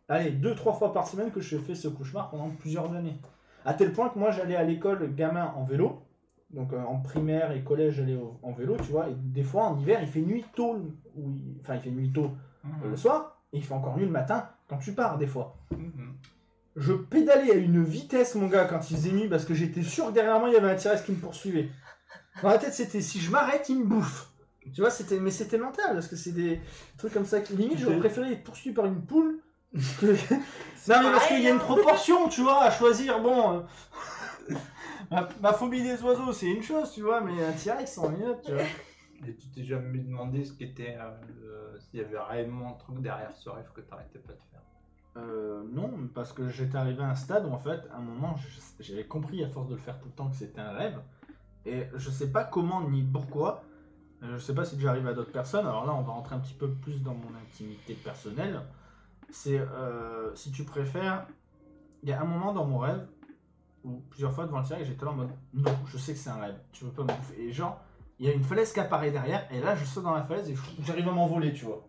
allez, 2-3 fois par semaine que je fais ce cauchemar pendant plusieurs années. À tel point que moi, j'allais à l'école gamin en vélo. Donc en primaire et collège, j'allais en vélo, tu vois. Et des fois, en hiver, il fait nuit tôt. Enfin, il fait nuit tôt le soir. Et il fait encore nuit le matin quand tu pars, des fois. Je pédalais à une vitesse, mon gars, quand il faisait nuit, parce que j'étais sûr que derrière moi, il y avait un T-Rex qui me poursuivait. Dans la tête, c'était si je m'arrête, il me bouffe. Tu vois, mais c'était mental, parce que c'est des trucs comme ça. Limite, j'aurais préféré être poursuivi par une poule. Que... non, mais parce qu'il y a une proportion, tu vois, à choisir. Bon, ma phobie des oiseaux, c'est une chose, tu vois, mais un T-Rex, c'en est une autre, tu vois. Et tu t'es jamais demandé ce qu'était, s'il y avait réellement un truc derrière ce rêve que t'arrêtais pas de faire? Non, parce que j'étais arrivé à un stade où, en fait, à un moment, j'avais compris, à force de le faire tout le temps, que c'était un rêve. Et je sais pas comment ni pourquoi. Je sais pas si déjà arrivé à d'autres personnes. Alors là, on va rentrer un petit peu plus dans mon intimité personnelle. C'est, si tu préfères, il y a un moment dans mon rêve où plusieurs fois devant le T-Rex, j'étais là en mode non, je sais que c'est un rêve, tu veux pas me bouffer. Et genre, il y a une falaise qui apparaît derrière, et là, je saute dans la falaise et j'arrive à m'envoler, tu vois.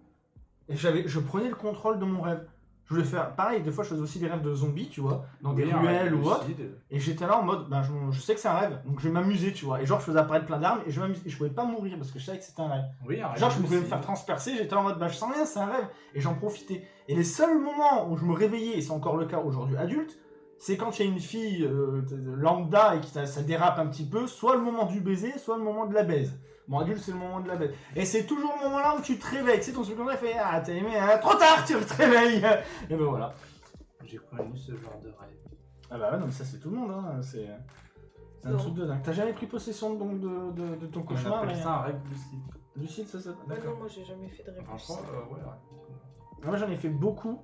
Et je prenais le contrôle de mon rêve. Je voulais faire pareil, des fois je faisais aussi des rêves de zombies, tu vois, dans des ruelles ou autre. Et j'étais là en mode, ben, je sais que c'est un rêve, donc je vais m'amuser, tu vois. Et genre, je faisais apparaître plein d'armes et je pouvais pas mourir parce que je savais que c'était un rêve. Oui, genre, je pouvais me faire transpercer, j'étais là en mode, ben, je sens rien, c'est un rêve. Et j'en profitais. Et les seuls moments où je me réveillais, et c'est encore le cas aujourd'hui adulte, c'est quand il y a une fille lambda et que ça dérape un petit peu, soit le moment du baiser, soit le moment de la baise. Bon, adulte, c'est le moment de la baise. Et c'est toujours le moment là où tu te réveilles. Tu sais, ton subconscient fait, ah, t'as aimé, hein, trop tard, tu te réveilles. Et ben voilà. J'ai connu ce genre de rêve. Ah bah ouais, non, mais ça c'est tout le monde, hein. C'est un Non. truc de dingue. T'as jamais pris possession donc de ton On cauchemar, appelle mais... ça un rêve lucide. Lucide, ça Ah d'accord. non, moi j'ai jamais fait de rêve Franchement, lucide. ouais. Moi j'en ai fait beaucoup.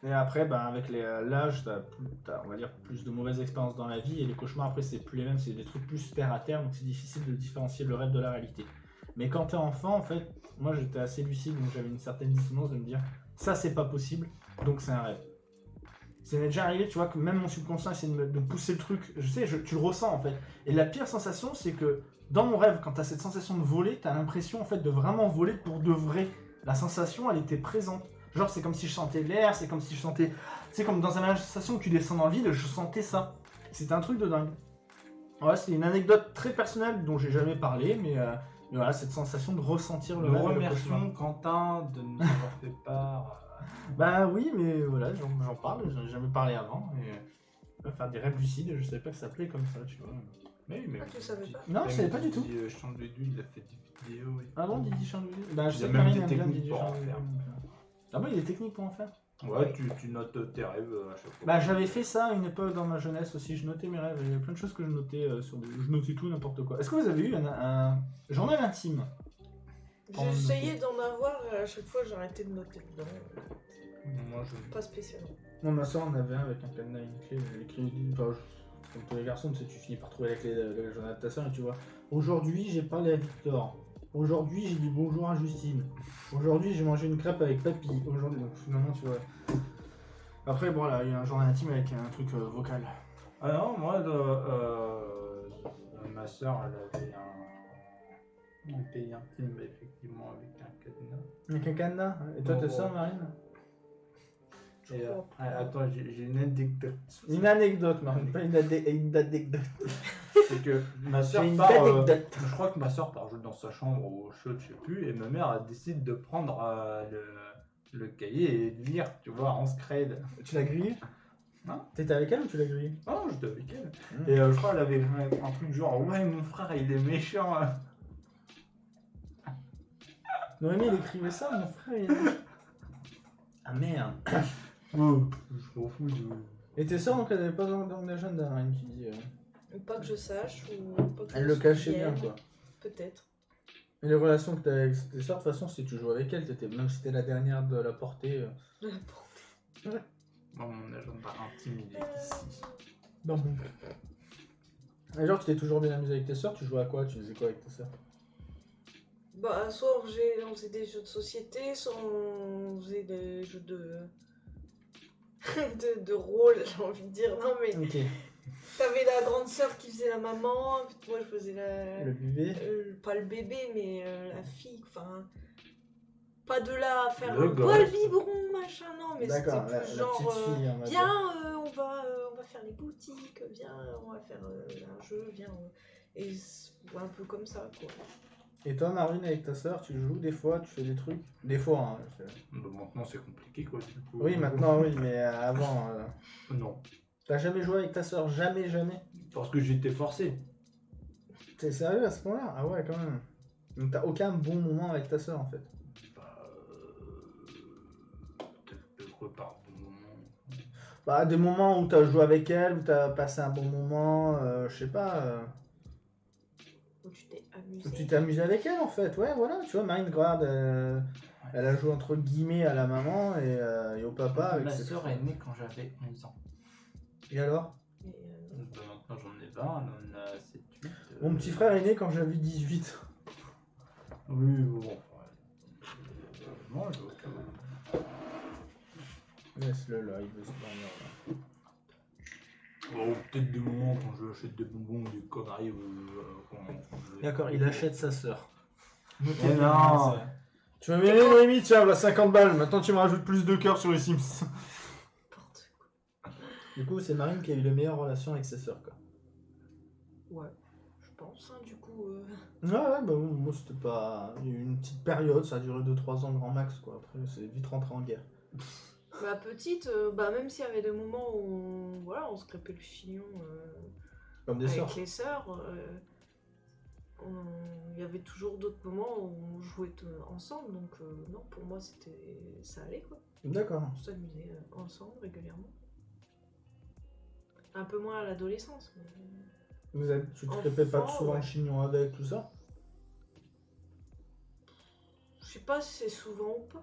Et après, bah, avec l'âge, t'as, on va dire, plus de mauvaises expériences dans la vie. Et les cauchemars, après, c'est plus les mêmes. C'est des trucs plus terre à terre. Donc c'est difficile de différencier le rêve de la réalité. Mais quand t'es enfant, en fait, moi j'étais assez lucide. Donc j'avais une certaine dissonance de me dire, ça c'est pas possible. Donc c'est un rêve. Ça m'est déjà arrivé, tu vois, que même mon subconscient essaie de pousser le truc. Je sais, tu le ressens en fait. Et la pire sensation, c'est que dans mon rêve, quand t'as cette sensation de voler, t'as l'impression en fait de vraiment voler pour de vrai. La sensation, elle était présente. Genre, c'est comme si je sentais l'air, c'est comme si je sentais. C'est comme dans une sensation où tu descends dans le vide, je sentais ça. C'était un truc de dingue. Voilà, c'est une anecdote très personnelle dont j'ai jamais parlé, mais voilà, cette sensation de ressentir le Nous rêve. remercions Quentin de nous avoir fait part. Bah oui, mais voilà, j'en parle, j'en ai jamais parlé avant. Et on va faire des rêves lucides, je savais pas que ça s'appelait comme ça, tu vois. Mais Ah, tu savais pas? Non, je savais pas du tout. Chandelier, il a fait des vidéos. Et... Ah bon, Didi Chandelier? Bah, je Il y a sais même que des Marine aime bien techniques Didi pour en Chandelier. faire. Ah bon, il y a des techniques pour en faire? Ouais, tu notes tes rêves à chaque fois. Bah, j'avais fait ça à une époque dans ma jeunesse aussi, je notais mes rêves, il y avait plein de choses que je notais je notais tout, n'importe quoi. Est-ce que vous avez eu un journal intime? J'ai essayé d'en avoir, à chaque fois j'arrêtais de noter dedans. Moi, je... Pas spécialement. Moi, ma soeur en avait un avec un cadenas et une clé, elle écrit, enfin, comme tous les garçons, tu sais, tu finis par trouver la clé de la journal de ta soeur et tu vois. Aujourd'hui, j'ai parlé à Victor. Aujourd'hui, j'ai dit bonjour à Justine. Aujourd'hui, j'ai mangé une crêpe avec papy. Aujourd'hui, donc finalement, tu vois. Après, bon, là, il y a un journal intime avec un truc vocal. Ah non, moi, ma soeur, elle avait un pays intime, effectivement, avec un cadenas. Avec un cadenas? Et toi, Bon, ta bon. soeur, Marine? Et, attends, j'ai une anecdote. Une anecdote, Marine, pas une anecdote. C'est que ma soeur J'ai une part. anecdote. Je crois que ma soeur part jouer dans sa chambre au chaud, je sais plus, et ma mère elle décide de prendre le cahier et de lire, tu vois, en scred. Tu l'as grillé? Non. T'étais avec elle ou tu l'as grillé? Non, j'étais avec elle. Mmh. Et je crois qu'elle avait un truc genre, ouais, mon frère il est méchant. Noémie, elle écrivait ça, mon frère, il est... Ah merde. Je m'en fous. Et tes soeurs, donc, elles n'avaient pas d'agenda, Marine, tu dis. Pas que je sache, ou pas que Elle je le me cachait bien, souvienne. quoi. Peut-être. Et les relations que tu as avec tes soeurs, de toute façon, si tu jouais avec elles, même si t'es la dernière de la portée. Bon, mon agenda intime il est ici. Non, bon. Et genre, tu t'es toujours bien amusé avec tes soeurs, tu jouais à quoi? Tu faisais quoi avec tes soeurs? Bah, soit on faisait des jeux de société, soit on faisait des jeux de. de rôle, j'ai envie de dire. Non, mais Ok. t'avais la grande sœur qui faisait la maman, puis moi je faisais la. Le bébé? Pas le bébé, mais la fille, enfin. pas de là à faire Le poil gosse. biberon, machin, non, mais c'était D'accord, la plus petite genre, fille, on va dire. viens, on va faire les boutiques, viens, on va faire un jeu, viens. Et un peu comme ça, quoi. Et toi, Marine, avec ta sœur, tu joues des fois, tu fais des trucs? Des fois, hein. Bah, maintenant c'est compliqué quoi du coup. Oui, maintenant, oui, mais avant, Non. t'as jamais joué avec ta sœur? Jamais, jamais? Parce que j'étais forcé. T'es sérieux à ce point-là? Ah ouais, quand même. Donc t'as aucun bon moment avec ta sœur, en fait. Bah, de quoi par bon moment. Bah, des moments où t'as joué avec elle, où t'as passé un bon moment, je sais pas, Où tu t'es où amusé. tu t'es amusé avec elle, en fait. Ouais, voilà, tu vois, Marine, regarde, elle a joué entre guillemets à la maman et au papa. Avec Ma ses sœur frères. est née quand j'avais 11 ans. Et alors? Et, Bah, maintenant j'en ai 20, elle en a 7, 8. Mon petit frère est né quand j'avais 18. Oui, bon. Ouais. Moi, Laisse-le là, il veut se dormir là. oh, peut-être des moments quand je lui achète des bonbons ou des conneries. D'accord, il achète sa sœur. Mais non. Tu m'as bien Noémie, tiens, voilà 50 balles. Maintenant tu me rajoutes plus de cœur sur les Sims. n'importe quoi. Du coup, c'est Marine qui a eu les meilleures relations avec ses sœurs, quoi. Ouais, je pense, hein, du coup. Ouais, bah bon, moi c'était pas. Il y a eu une petite période, ça a duré 2-3 ans grand max, quoi. Après, c'est vite rentré en guerre. Ma petite, même s'il y avait des moments où voilà, on se crêpait le chignon Comme des sœurs. avec les sœurs, il y avait toujours d'autres moments où on jouait ensemble, donc non, pour moi ça allait quoi. D'accord. On s'amusait ensemble régulièrement. Un peu moins à l'adolescence, mais Tu te répètes pas Enfant, souvent ouais. le chignon avec, tout ça? je sais pas si c'est souvent ou pas.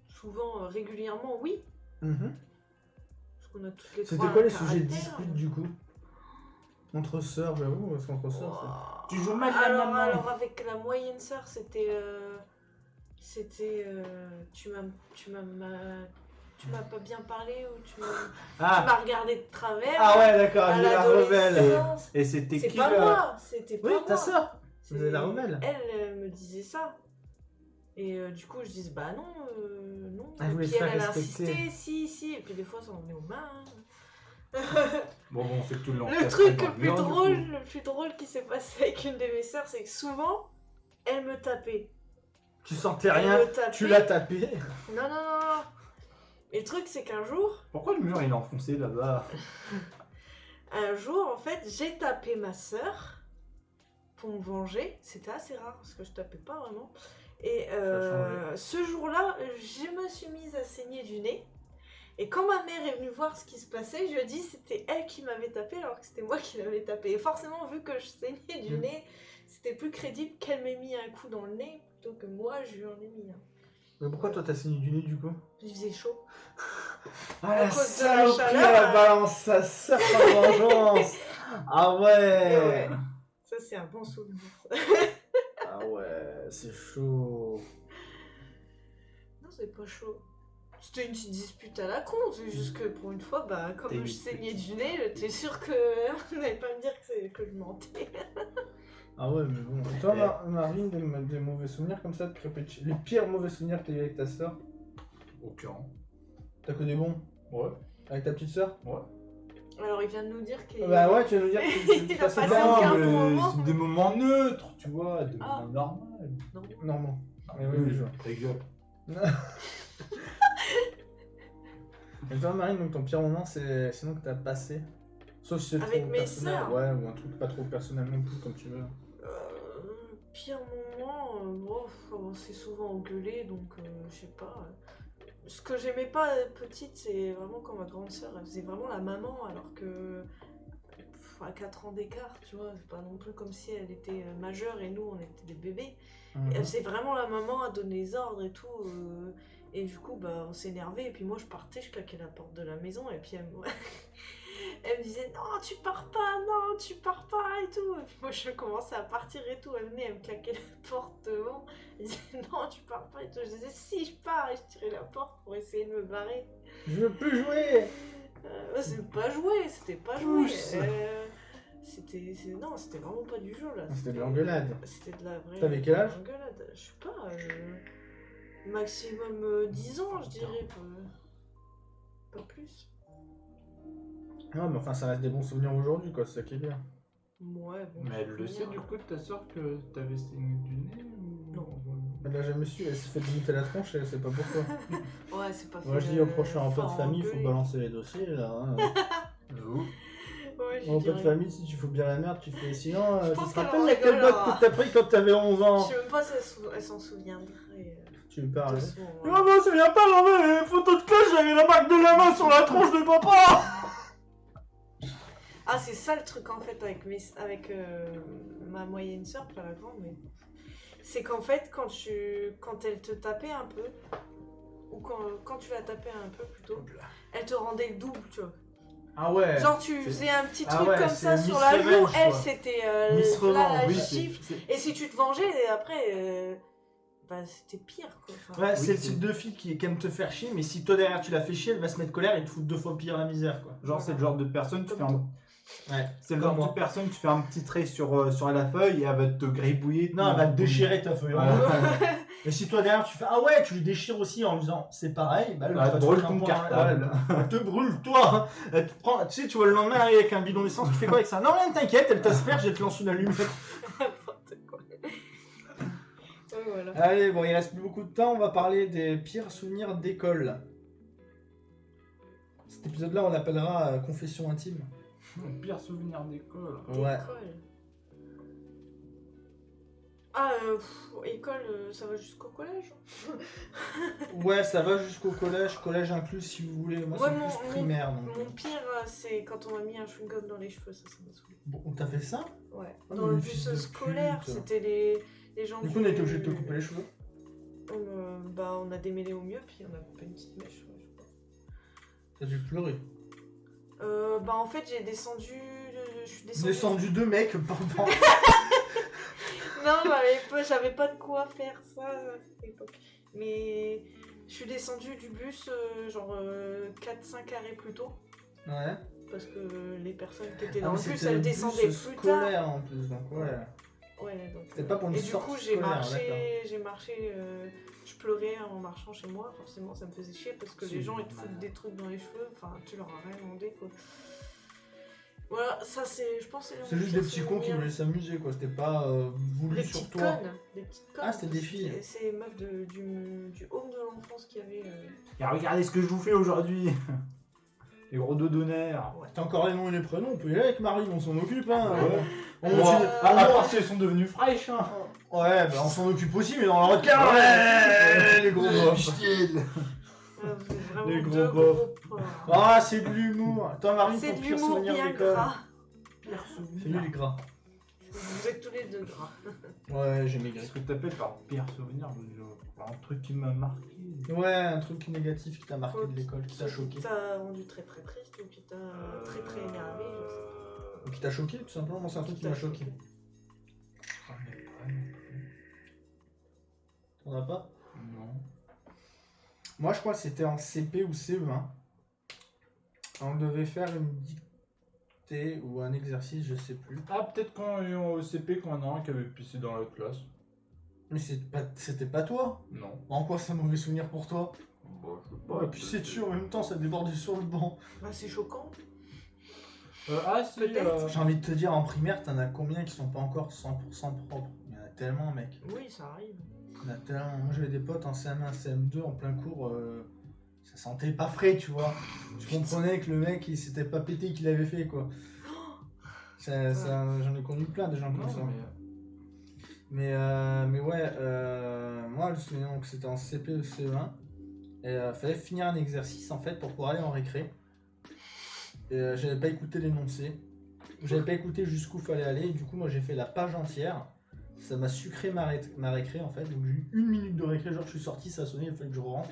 Souvent, régulièrement, oui, Mhm. parce qu'on a toutes les C'était trois quoi un les sujets de caractère. dispute du coup? Entre sœurs, j'avoue, parce qu'entre sœurs, c'est. Oh. Tu joues mal la maman. Alors avec la moyenne sœur, c'était tu m'as pas bien parlé ou tu m'as regardé de travers. Ah ouais, d'accord, à elle est la rebelle. l'adolescence. Et c'était C'est qui pas là moi, c'était pas Oui, moi. ta sœur. C'est- Vous êtes la rebelle. Elle me disait ça. Et du coup, je disais bah non, non. Elle Et voulait puis se faire elle respecter. insisté, si. Et puis des fois, ça en venait aux mains. Bon, c'est que tu Le l'encastrais truc dans le plus mur, du drôle, coup. le plus drôle qui s'est passé avec une de mes sœurs, c'est que souvent, elle me tapait. Tu sentais Elle rien, me tapait. tu l'as tapé. Non. Et le truc, c'est qu'un jour, Pourquoi le mur il est enfoncé là-bas? en fait, j'ai tapé ma sœur pour me venger. C'était assez rare parce que je tapais pas vraiment. Et a ce jour-là, je me suis mise à saigner du nez. Et quand ma mère est venue voir ce qui se passait, je lui ai dit c'était elle qui m'avait tapé alors que c'était moi qui l'avais tapé. Et forcément, vu que je saignais du nez, c'était plus crédible qu'elle m'ait mis un coup dans le nez plutôt que moi je lui en ai mis un. Mais pourquoi toi t'as saigné du nez du coup? Il faisait chaud. Ah À la cause de la saloperie à chaleur, la balance, sa sœur par vengeance. Ah ouais. Ça, c'est un bon souvenir. Ah ouais, c'est chaud. Non, c'est pas chaud. C'était une petite dispute à la con, c'est juste que pour une fois, comme T'es je une saignais petite. du nez, j'étais sûre que on n'allait pas me dire que je mentais. Ah ouais, mais bon. Et toi, Marine, des mauvais souvenirs comme ça de crépage? Les pires mauvais souvenirs que t'as eu avec ta sœur? Aucun. T'as que des bons? Ouais. Avec ta petite sœur? Ouais. Alors, il vient de nous dire qu'il... Bah ouais, tu vas nous dire que Il tu a passes passé pas aucun Non, bon mais moment. c'est des moments neutres, tu vois, des Ah. moments normaux. Non. Normand. Mais oui, je vois. Ta gueule. Et toi, Marine, donc ton pire moment, c'est sinon que t'as passé? Sauf si c'est Avec trop mes personnel. sœurs. Ouais, ou un truc pas trop personnel non plus, comme tu veux. Pire moment, c'est souvent engueulé, donc je sais pas. Ce que j'aimais pas petite, c'est vraiment quand ma grande sœur, elle faisait vraiment la maman, alors que à 4 ans d'écart, tu vois, c'est pas non plus comme si elle était majeure et nous on était des bébés. Mhm. Elle faisait vraiment la maman à donner les ordres et tout. Et du coup, on s'énervait. Et puis moi, je partais, je claquais la porte de la maison. Et puis elle me disait non, tu pars pas, et tout. Et puis moi, je commençais à partir et tout. Elle venait, elle me claquait la porte devant. Elle disait non, tu pars pas et tout. Je disais si, je pars. Et je tirais la porte pour essayer de me barrer. Je veux plus jouer. C'est pas joué, c'était pas joué. Pousse. Non, c'était vraiment pas du jeu là. C'était de l'engueulade. C'était de la vraie. T'avais quel âge? engueulade. Je sais pas. Maximum 10 ans, je dirais. Pas plus. Non, mais enfin, ça reste des bons souvenirs aujourd'hui, quoi, c'est ça qui est bien. Ouais, bon. Mais elle le sait du coup de ta soeur que t'avais saigné du nez ou... Non. Elle l'a jamais su, elle s'est fait démonter la tronche, elle sait pas pourquoi. Ouais, c'est pas Moi, je dis au prochain repas de famille, il faut balancer les dossiers, là. Hein. J'avoue. Ouais, je Au repas de dirais. famille, si tu fous bien la merde, tu fais. Sinon, Je tu pense te qu'elle rappelles en laquelle rigole, botte que t'as pris quand t'avais 11 Je ans? sais même pas si elle s'en souviendrait. Tu lui parles. De ce moment, Ah bah, ça vient pas, j'avais les photos de classe, j'avais la marque de la main sur la tronche de papa! Ah, c'est ça le truc en fait avec ma moyenne sœur, pas la grande, mais. C'est qu'en fait, quand elle te tapait un peu, ou quand tu la tapais un peu plutôt, elle te rendait le double, tu vois. Ah ouais! Genre, tu c'est- faisais un petit Ah truc ouais, comme c'est ça sur Miss la joue, Revenge, elle quoi. c'était Miss là, Revanche, la oui, gifle. Et si tu te vengeais, après, bah, c'était pire quoi. Enfin, Ouais, Oui, c'est le c'est- type de fille qui aime te faire chier, mais si toi derrière tu la fais chier, elle va se mettre colère et te foutre 2 fois pire la misère, quoi. Genre c'est le genre de personne, tu Comme fais un... toi. Ouais. C'est le Comme genre moi. de personne, tu fais un petit trait sur la feuille et elle va te gribouiller. Non, elle va te déchirer ta feuille. Ouais. Et si toi derrière tu fais ah ouais, tu lui déchires aussi en lui disant c'est pareil, bah elle Elle va te te brûle foutre un ton point, cartable. Elle te brûle toi. Elle te prend, tu sais, tu vois le lendemain arriver avec un bidon d'essence, tu fais quoi avec ça? Non, rien, t'inquiète, elle t'asperge et elle te lance une allumette. N'importe quoi. Ouais, voilà. Allez, bon, il reste plus beaucoup de temps, on va parler des pires souvenirs d'école. Cet épisode-là, on l'appellera confession intime. Mon pire souvenir d'école. Ouais. École. Ah, école, ça va jusqu'au collège. Ouais, ça va jusqu'au collège, collège inclus si vous voulez. Moi, Ouais, c'est mon- plus primaire. Donc. Mon pire, c'est quand on m'a mis un chewing-gum dans les cheveux, ça m'a saoulé. Bon, on t'a fait ça? Ouais. Ah, Dans mais le fils bus de scolaire, pute. c'était les gens Du coup, on a été obligé de te couper les cheveux. Bah, on a démêlé au mieux, puis on a coupé une petite mèche. Ouais, je crois. T'as dû pleurer. Bah, en fait, j'ai descendu. Je suis descendue. Descendu 2 mecs, pardon. Non, j'avais pas de quoi faire ça à cette époque. Mais je suis descendue du bus, genre 4-5 arrêts plus tôt. Ouais. Parce que les personnes qui étaient Ah, dans mais le bus, c'était elles le bus descendaient plus tard. scolaire en plus, donc ouais. Ouais, donc, C'était pas pour une et du sortie coup, j'ai scolaire, marché, je pleurais en marchant chez moi. Forcément, ça me faisait chier parce que les gens ils te foutent des trucs dans les cheveux. Enfin, tu leur as rien demandé quoi. Voilà, ça c'est, je pense, C'est juste des petits cons qui voulaient s'amuser quoi, c'était pas voulu des sur petites toi. connes, des petites connes. Ah, c'était des filles. C'est les meufs du home de l'enfance qui avaient. Et regardez ce que je vous fais aujourd'hui. Les gros dodonnaires. T'as encore les noms et les prénoms, on peut y aller avec Marine, on s'en occupe hein. Ouais. On Bon, continue- à part si elles sont devenues fraîches. Hein. Ouais, bah on s'en occupe aussi, mais dans le regard, les gros bofs. Vous êtes vraiment Les gros deux beaufs. porcs. Ah, c'est de l'humour. Toi, Marine, C'est ton de pire l'humour souvenir bien d'école. gras. Pire C'est souvenir. lui le gras. Vous êtes tous les deux gras. Ouais, j'ai maigri. Qu'est-ce que t'appelles par pire souvenir? Un truc qui m'a marqué. Ouais, un truc négatif qui t'a marqué de l'école, qui t'a choqué. Qui t'a rendu très très triste ou qui t'a très très énervé. Je sais pas. Ou qui t'a choqué, tout simplement. Moi, c'est un truc qui m'a choqué. T'en as pas? Non. Moi, je crois que c'était en CP ou CE1. On devait faire une dictée ou un exercice, je sais plus. Ah, peut-être quand au CP, quand on en a un qui avait pissé dans la classe. Mais c'était pas toi. Non. En quoi c'est un mauvais souvenir pour toi? Bon, je sais Oh, et puis c'est dessus en même temps, ça déborde sur le banc. Bah, c'est choquant. Ah, si. Peut-être. J'ai envie de te dire, en primaire, t'en as combien qui sont pas encore 100% propres? Il y en a tellement, mec. Oui, ça arrive. Il y en a tellement. Moi, j'avais des potes en CM1, CM2, en plein cours, ça sentait pas frais, tu vois. Tu comprenais que le mec, il s'était pas pété qu'il avait fait, quoi. J'en ai connu plein de gens comme Non, ça. mais... Mais ouais, moi, je me souviens que c'était en CP ou CE1. Et fallait finir un exercice, en fait, pour pouvoir aller en récré. Et j'avais pas écouté l'énoncé. J'avais pas écouté jusqu'où fallait aller. Et du coup, moi, j'ai fait la page entière. Ça m'a sucré ma récré, en fait. Donc, j'ai eu 1 minute de récré. Genre, je suis sorti, ça a sonné, il fallait que je rentre.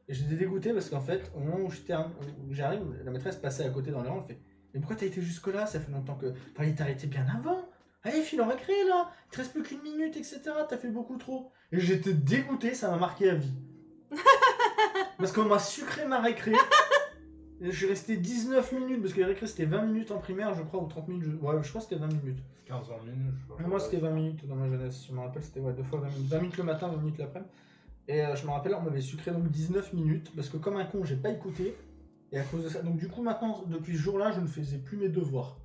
Et j'étais dégoûté parce qu'en fait, au moment où j'arrive, la maîtresse passait à côté dans les rangs. Elle fait: mais pourquoi t'as été jusque-là? Ça fait longtemps que. Fallait t'arrêter bien avant. Allez, file en récré, là. Il te reste plus qu'1 minute, etc. T'as fait beaucoup trop. Et j'étais dégoûté, ça m'a marqué à vie. Parce qu'on m'a sucré ma récré. Et je suis resté 19 minutes, parce que les récré c'était 20 minutes en primaire, je crois, ou 30 minutes. Ouais, je crois que c'était 20 minutes. 15 minutes, je crois. Mais moi, c'était 20 minutes dans ma jeunesse. Je me rappelle, c'était 2 fois 20 minutes. 20 minutes le matin, 20 minutes l'après-midi. Et je me rappelle, on m'avait sucré donc 19 minutes, parce que comme un con, j'ai pas écouté. Et à cause de ça, donc du coup maintenant, depuis ce jour-là, je ne faisais plus mes devoirs.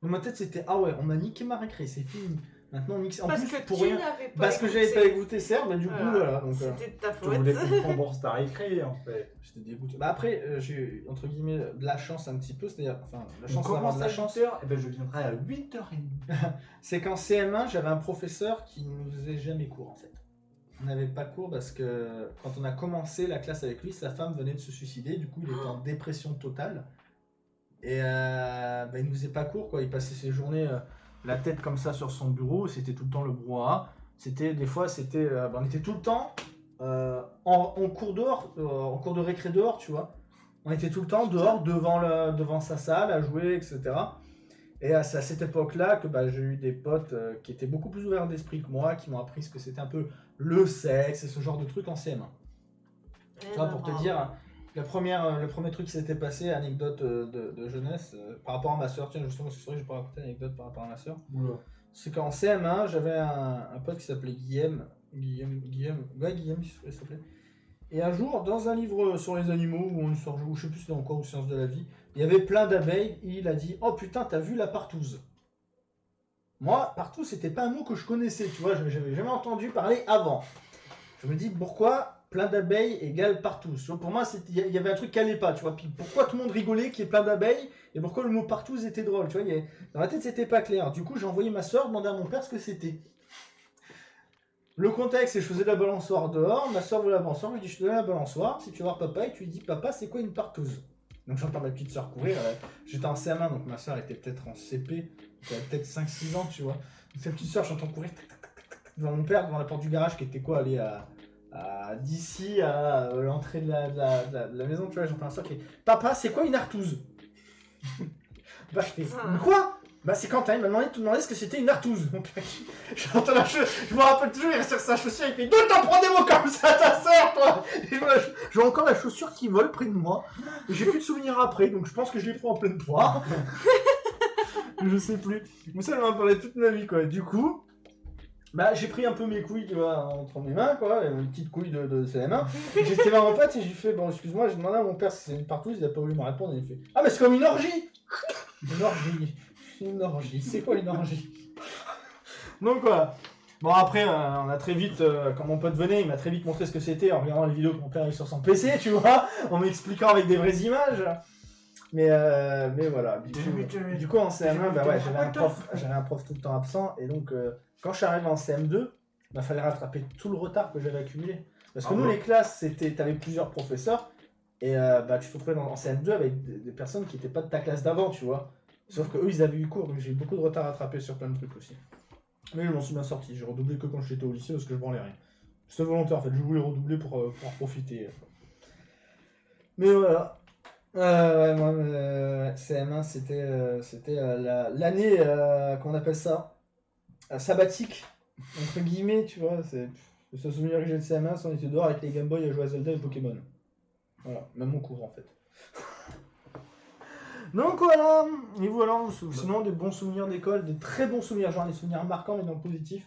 Dans ma tête, c'était ah ouais, on m'a niqué ma récré, c'est fini. Maintenant, on nique en Parce plus que pour tu rien. n'avais pas Parce que j'avais pas écouté Serre, bah du coup voilà. Donc, C'était de ta Tu faute. voulais qu'on te rembourse ta récré en fait. j'étais dégoûté. Bah après, j'ai eu entre guillemets de la chance un petit peu, c'est-à-dire, enfin, la On chance d'avoir commence de à la chance. 8h, et ben je viendrai à 8h30. C'est qu'en CM1, j'avais un professeur qui nous faisait jamais cours en fait. On n'avait pas cours parce que quand on a commencé la classe avec lui, sa femme venait de se suicider, du coup il était en dépression totale. Et bah, il nous faisait pas cours quoi, il passait ses journées la tête comme ça sur son bureau, c'était tout le temps le brouhaha. Des fois on était tout le temps en cours dehors, en cours de récré dehors, tu vois. On était tout le temps dehors devant sa salle à jouer, etc. Et c'est à cette époque-là que bah, j'ai eu des potes qui étaient beaucoup plus ouverts d'esprit que moi, qui m'ont appris ce que c'était un peu le sexe et ce genre de trucs en CM1. Tu vois, pour te dire, le premier truc qui s'était passé, anecdote de jeunesse, par rapport à ma soeur, tiens justement c'est vrai que je peux raconter une anecdote par rapport à ma soeur, c'est qu'en CM1, j'avais un pote qui s'appelait Guillaume, ouais Guillaume il s'appelait. Et un jour, dans un livre sur les animaux, ou une sorte, je sais plus c'était encore, ou Sciences de la vie, il y avait plein d'abeilles, et il a dit « Oh putain, t'as vu la partouze ?» Moi, partouze, c'était pas un mot que je connaissais, tu vois, j'avais jamais entendu parler avant. Je me dis, pourquoi plein d'abeilles égale partouze? Tu vois, pour moi, il y avait un truc qui allait pas, tu vois, puis pourquoi tout le monde rigolait qu'il y ait plein d'abeilles, et pourquoi le mot partouze était drôle, tu vois, dans ma tête, c'était pas clair. Du coup, j'ai envoyé ma soeur demander à mon père ce que c'était. Le contexte, c'est que je faisais de la balançoire dehors, ma soeur voulait la balançoire, je lui dis je te donne la balançoire, si tu vas voir papa, et tu lui dis papa c'est quoi une partouze? Donc j'entends ma petite soeur courir, j'étais en CM1, donc ma soeur était peut-être en CP, elle avait peut-être 5-6 ans, tu vois. Donc cette petite soeur, j'entends courir devant mon père, devant la porte du garage qui était quoi, aller d'ici à l'entrée de la maison, tu vois, j'entends ma soeur qui est papa c'est quoi une artouze? Bah je fais quoi? Bah c'est Quentin, il m'a demandé de te demander ce que c'était une artouze. Donc j'entends je me rappelle toujours, il reste sur sa chaussure, il fait d'où t'en prends des mots comme ça ta soeur toi? Et je vois encore la chaussure qui vole près de moi. Et j'ai plus de souvenirs après, donc je pense que je l'ai pris en pleine poire. Je sais plus. Mais ça, elle m'a parlé toute ma vie quoi. Du coup, bah j'ai pris un peu mes couilles tu vois, entre mes mains quoi, une petite couille de CM1. J'étais vers mon pote et j'ai fait bon excuse-moi, j'ai demandé à mon père si c'est une partouze, il a pas voulu me répondre et il fait ah mais c'est comme une orgie. Une orgie. Une orgie, c'est quoi une orgie? Donc voilà. Bon après, on a très vite, quand mon pote venait, il m'a très vite montré ce que c'était en regardant les vidéos que mon père a eu sur son PC, tu vois, en m'expliquant avec des vraies images. Mais voilà, du coup en CM1, bah ouais, j'avais un prof tout le temps absent, et donc quand je suis arrivé en CM2, bah fallait rattraper tout le retard que j'avais accumulé. Parce que nous les classes, t'avais plusieurs professeurs, et bah tu te retrouvais en CM2 avec des personnes qui n'étaient pas de ta classe d'avant, tu vois. Sauf que eux ils avaient eu cours, donc j'ai eu beaucoup de retard à rattraper sur plein de trucs aussi. Mais je m'en suis bien sorti, j'ai redoublé que quand j'étais au lycée parce que je branlais rien. C'était volontaire en fait, je voulais redoubler pour en profiter. Mais voilà. Ouais, moi, CM1 c'était l'année, qu'on appelle ça, sabbatique, entre guillemets, tu vois. C'est le seul souvenir que j'ai de CM1, c'est on était dehors avec les Game Boy à jouer à Zelda et Pokémon. Voilà, même mon cours en fait. Donc voilà, et voilà, sinon des bons souvenirs d'école, des très bons souvenirs, genre des souvenirs marquants mais dans le positif.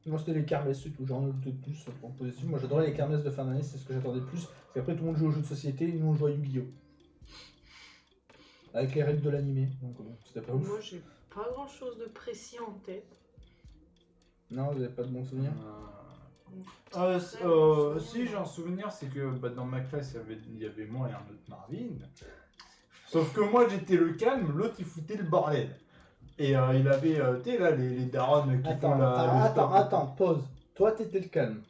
Moi c'était les kermesses, c'est tout, j'en ai de plus en positif. Moi j'adorais les kermesses de fin d'année, c'est ce que j'attendais le plus. Parce qu'après tout le monde joue aux jeux de société, et nous on joue à Yu-Gi-Oh! Avec les règles de l'animé, donc c'était pas ouf. Moi j'ai pas grand chose de précis en tête. Non, vous avez pas de bons souvenirs? Si j'ai un souvenir, c'est que dans ma classe il y avait moi et un autre Marvin. Sauf que moi j'étais le calme, l'autre il foutait le bordel. Et il avait, tu sais là, les darons qui font la. Attends, pause. Toi t'étais le calme.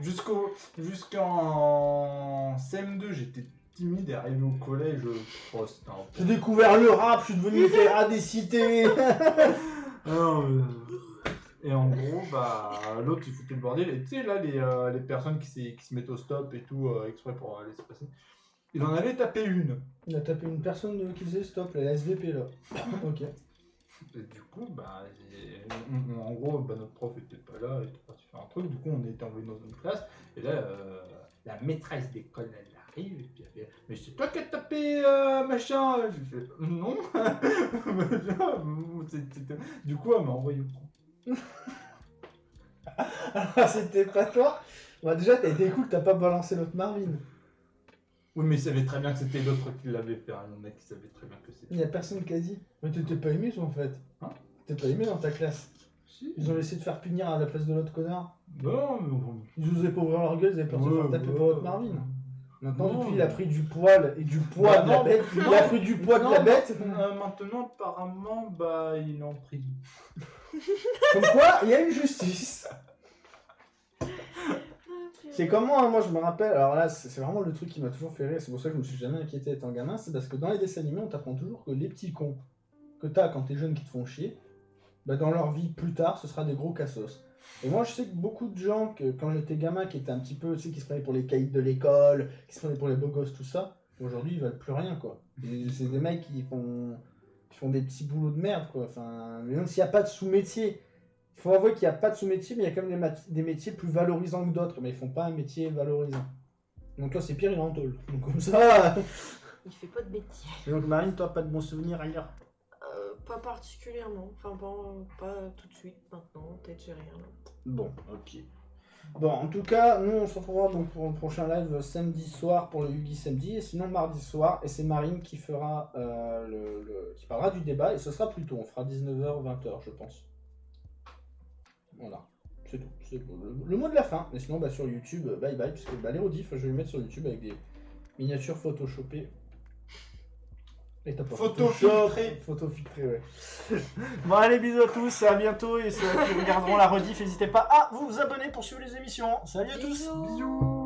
Jusqu'en CM2 j'étais timide et arrivé au collège. J'ai découvert le rap, je suis devenu le des cités. Et en gros, bah, l'autre il foutait le bordel. Et tu sais, là, les personnes qui se mettent au stop et tout, exprès pour laisser passer, il en avait tapé une. Il a tapé une personne qui faisait stop, la SVP là. Ok. Et du coup, bah, en gros, bah, notre prof était pas là, il était parti faire un truc. Du coup, on était envoyé dans une classe. Et là, la maîtresse d'école, elle arrive et puis elle fait mais c'est toi qui as tapé machin. Je fais non. Du coup elle m'a envoyé au coup. Ah, c'était pas toi. Bah, déjà, t'as été cool, t'as pas balancé l'autre Marvin. Oui mais il savait très bien que c'était l'autre qui l'avait fait. Hein. Le mec il savait très bien que c'était. Il y a personne qui a dit. Mais t'étais pas aimé, toi, en fait. Hein? T'es pas aimé dans ta classe. Si. Ils ont essayé de faire punir à la place de l'autre connard. Non mais bon. Ils osaient pas ouvrir leur gueule, ils avaient peur de se faire taper pour l'autre Marvin. Maintenant, Non, depuis, mais- il a pris du poil et du poids Bah, de la non, bête. Il non, a pris du poids de non, la bête. Maintenant apparemment bah il est en prison. Comme quoi, il y a une justice. C'est comment, hein, moi je me rappelle, alors là c'est vraiment le truc qui m'a toujours fait rire, c'est pour ça que je me suis jamais inquiété étant gamin, c'est parce que dans les dessins animés on t'apprend toujours que les petits cons que t'as quand t'es jeune qui te font chier, bah dans leur vie plus tard ce sera des gros cassos. Et moi je sais que beaucoup de gens, que quand j'étais gamin, qui étaient un petit peu, tu sais, qui se prenaient pour les caïds de l'école, qui se prenaient pour les beaux gosses, tout ça, aujourd'hui ils valent plus rien quoi. Et c'est des mecs qui font des petits boulots de merde quoi, enfin, même s'il n'y a pas de sous-métier. Il faut avouer qu'il n'y a pas de sous-métier, mais il y a quand même des métiers plus valorisants que d'autres, mais ils font pas un métier valorisant. Donc toi, c'est pire, il est en tôle. Donc comme ça... Il fait pas de métier. Et donc Marine, toi, pas de bons souvenirs ailleurs? Pas particulièrement. Enfin, pas tout de suite, maintenant. Peut-être j'ai rien. Là. Bon, ok. Bon, en tout cas, nous, on se retrouvera donc pour le prochain live samedi soir pour le Yugi samedi, et sinon mardi soir, et c'est Marine qui fera qui parlera du débat, et ce sera plus tôt, on fera 19h, 20h, je pense. Voilà, c'est tout. C'est le mot de la fin. Mais sinon, bah, sur YouTube, bye bye, puisque bah, les rediffs, je vais les mettre sur YouTube avec des miniatures photoshopées. Et t'as pas Photo filtré, ouais. Bon, allez, bisous à tous, à bientôt. Et ceux qui regarderont la rediff, n'hésitez pas à vous abonner pour suivre les émissions. Salut à tous. Bisous. Bisous.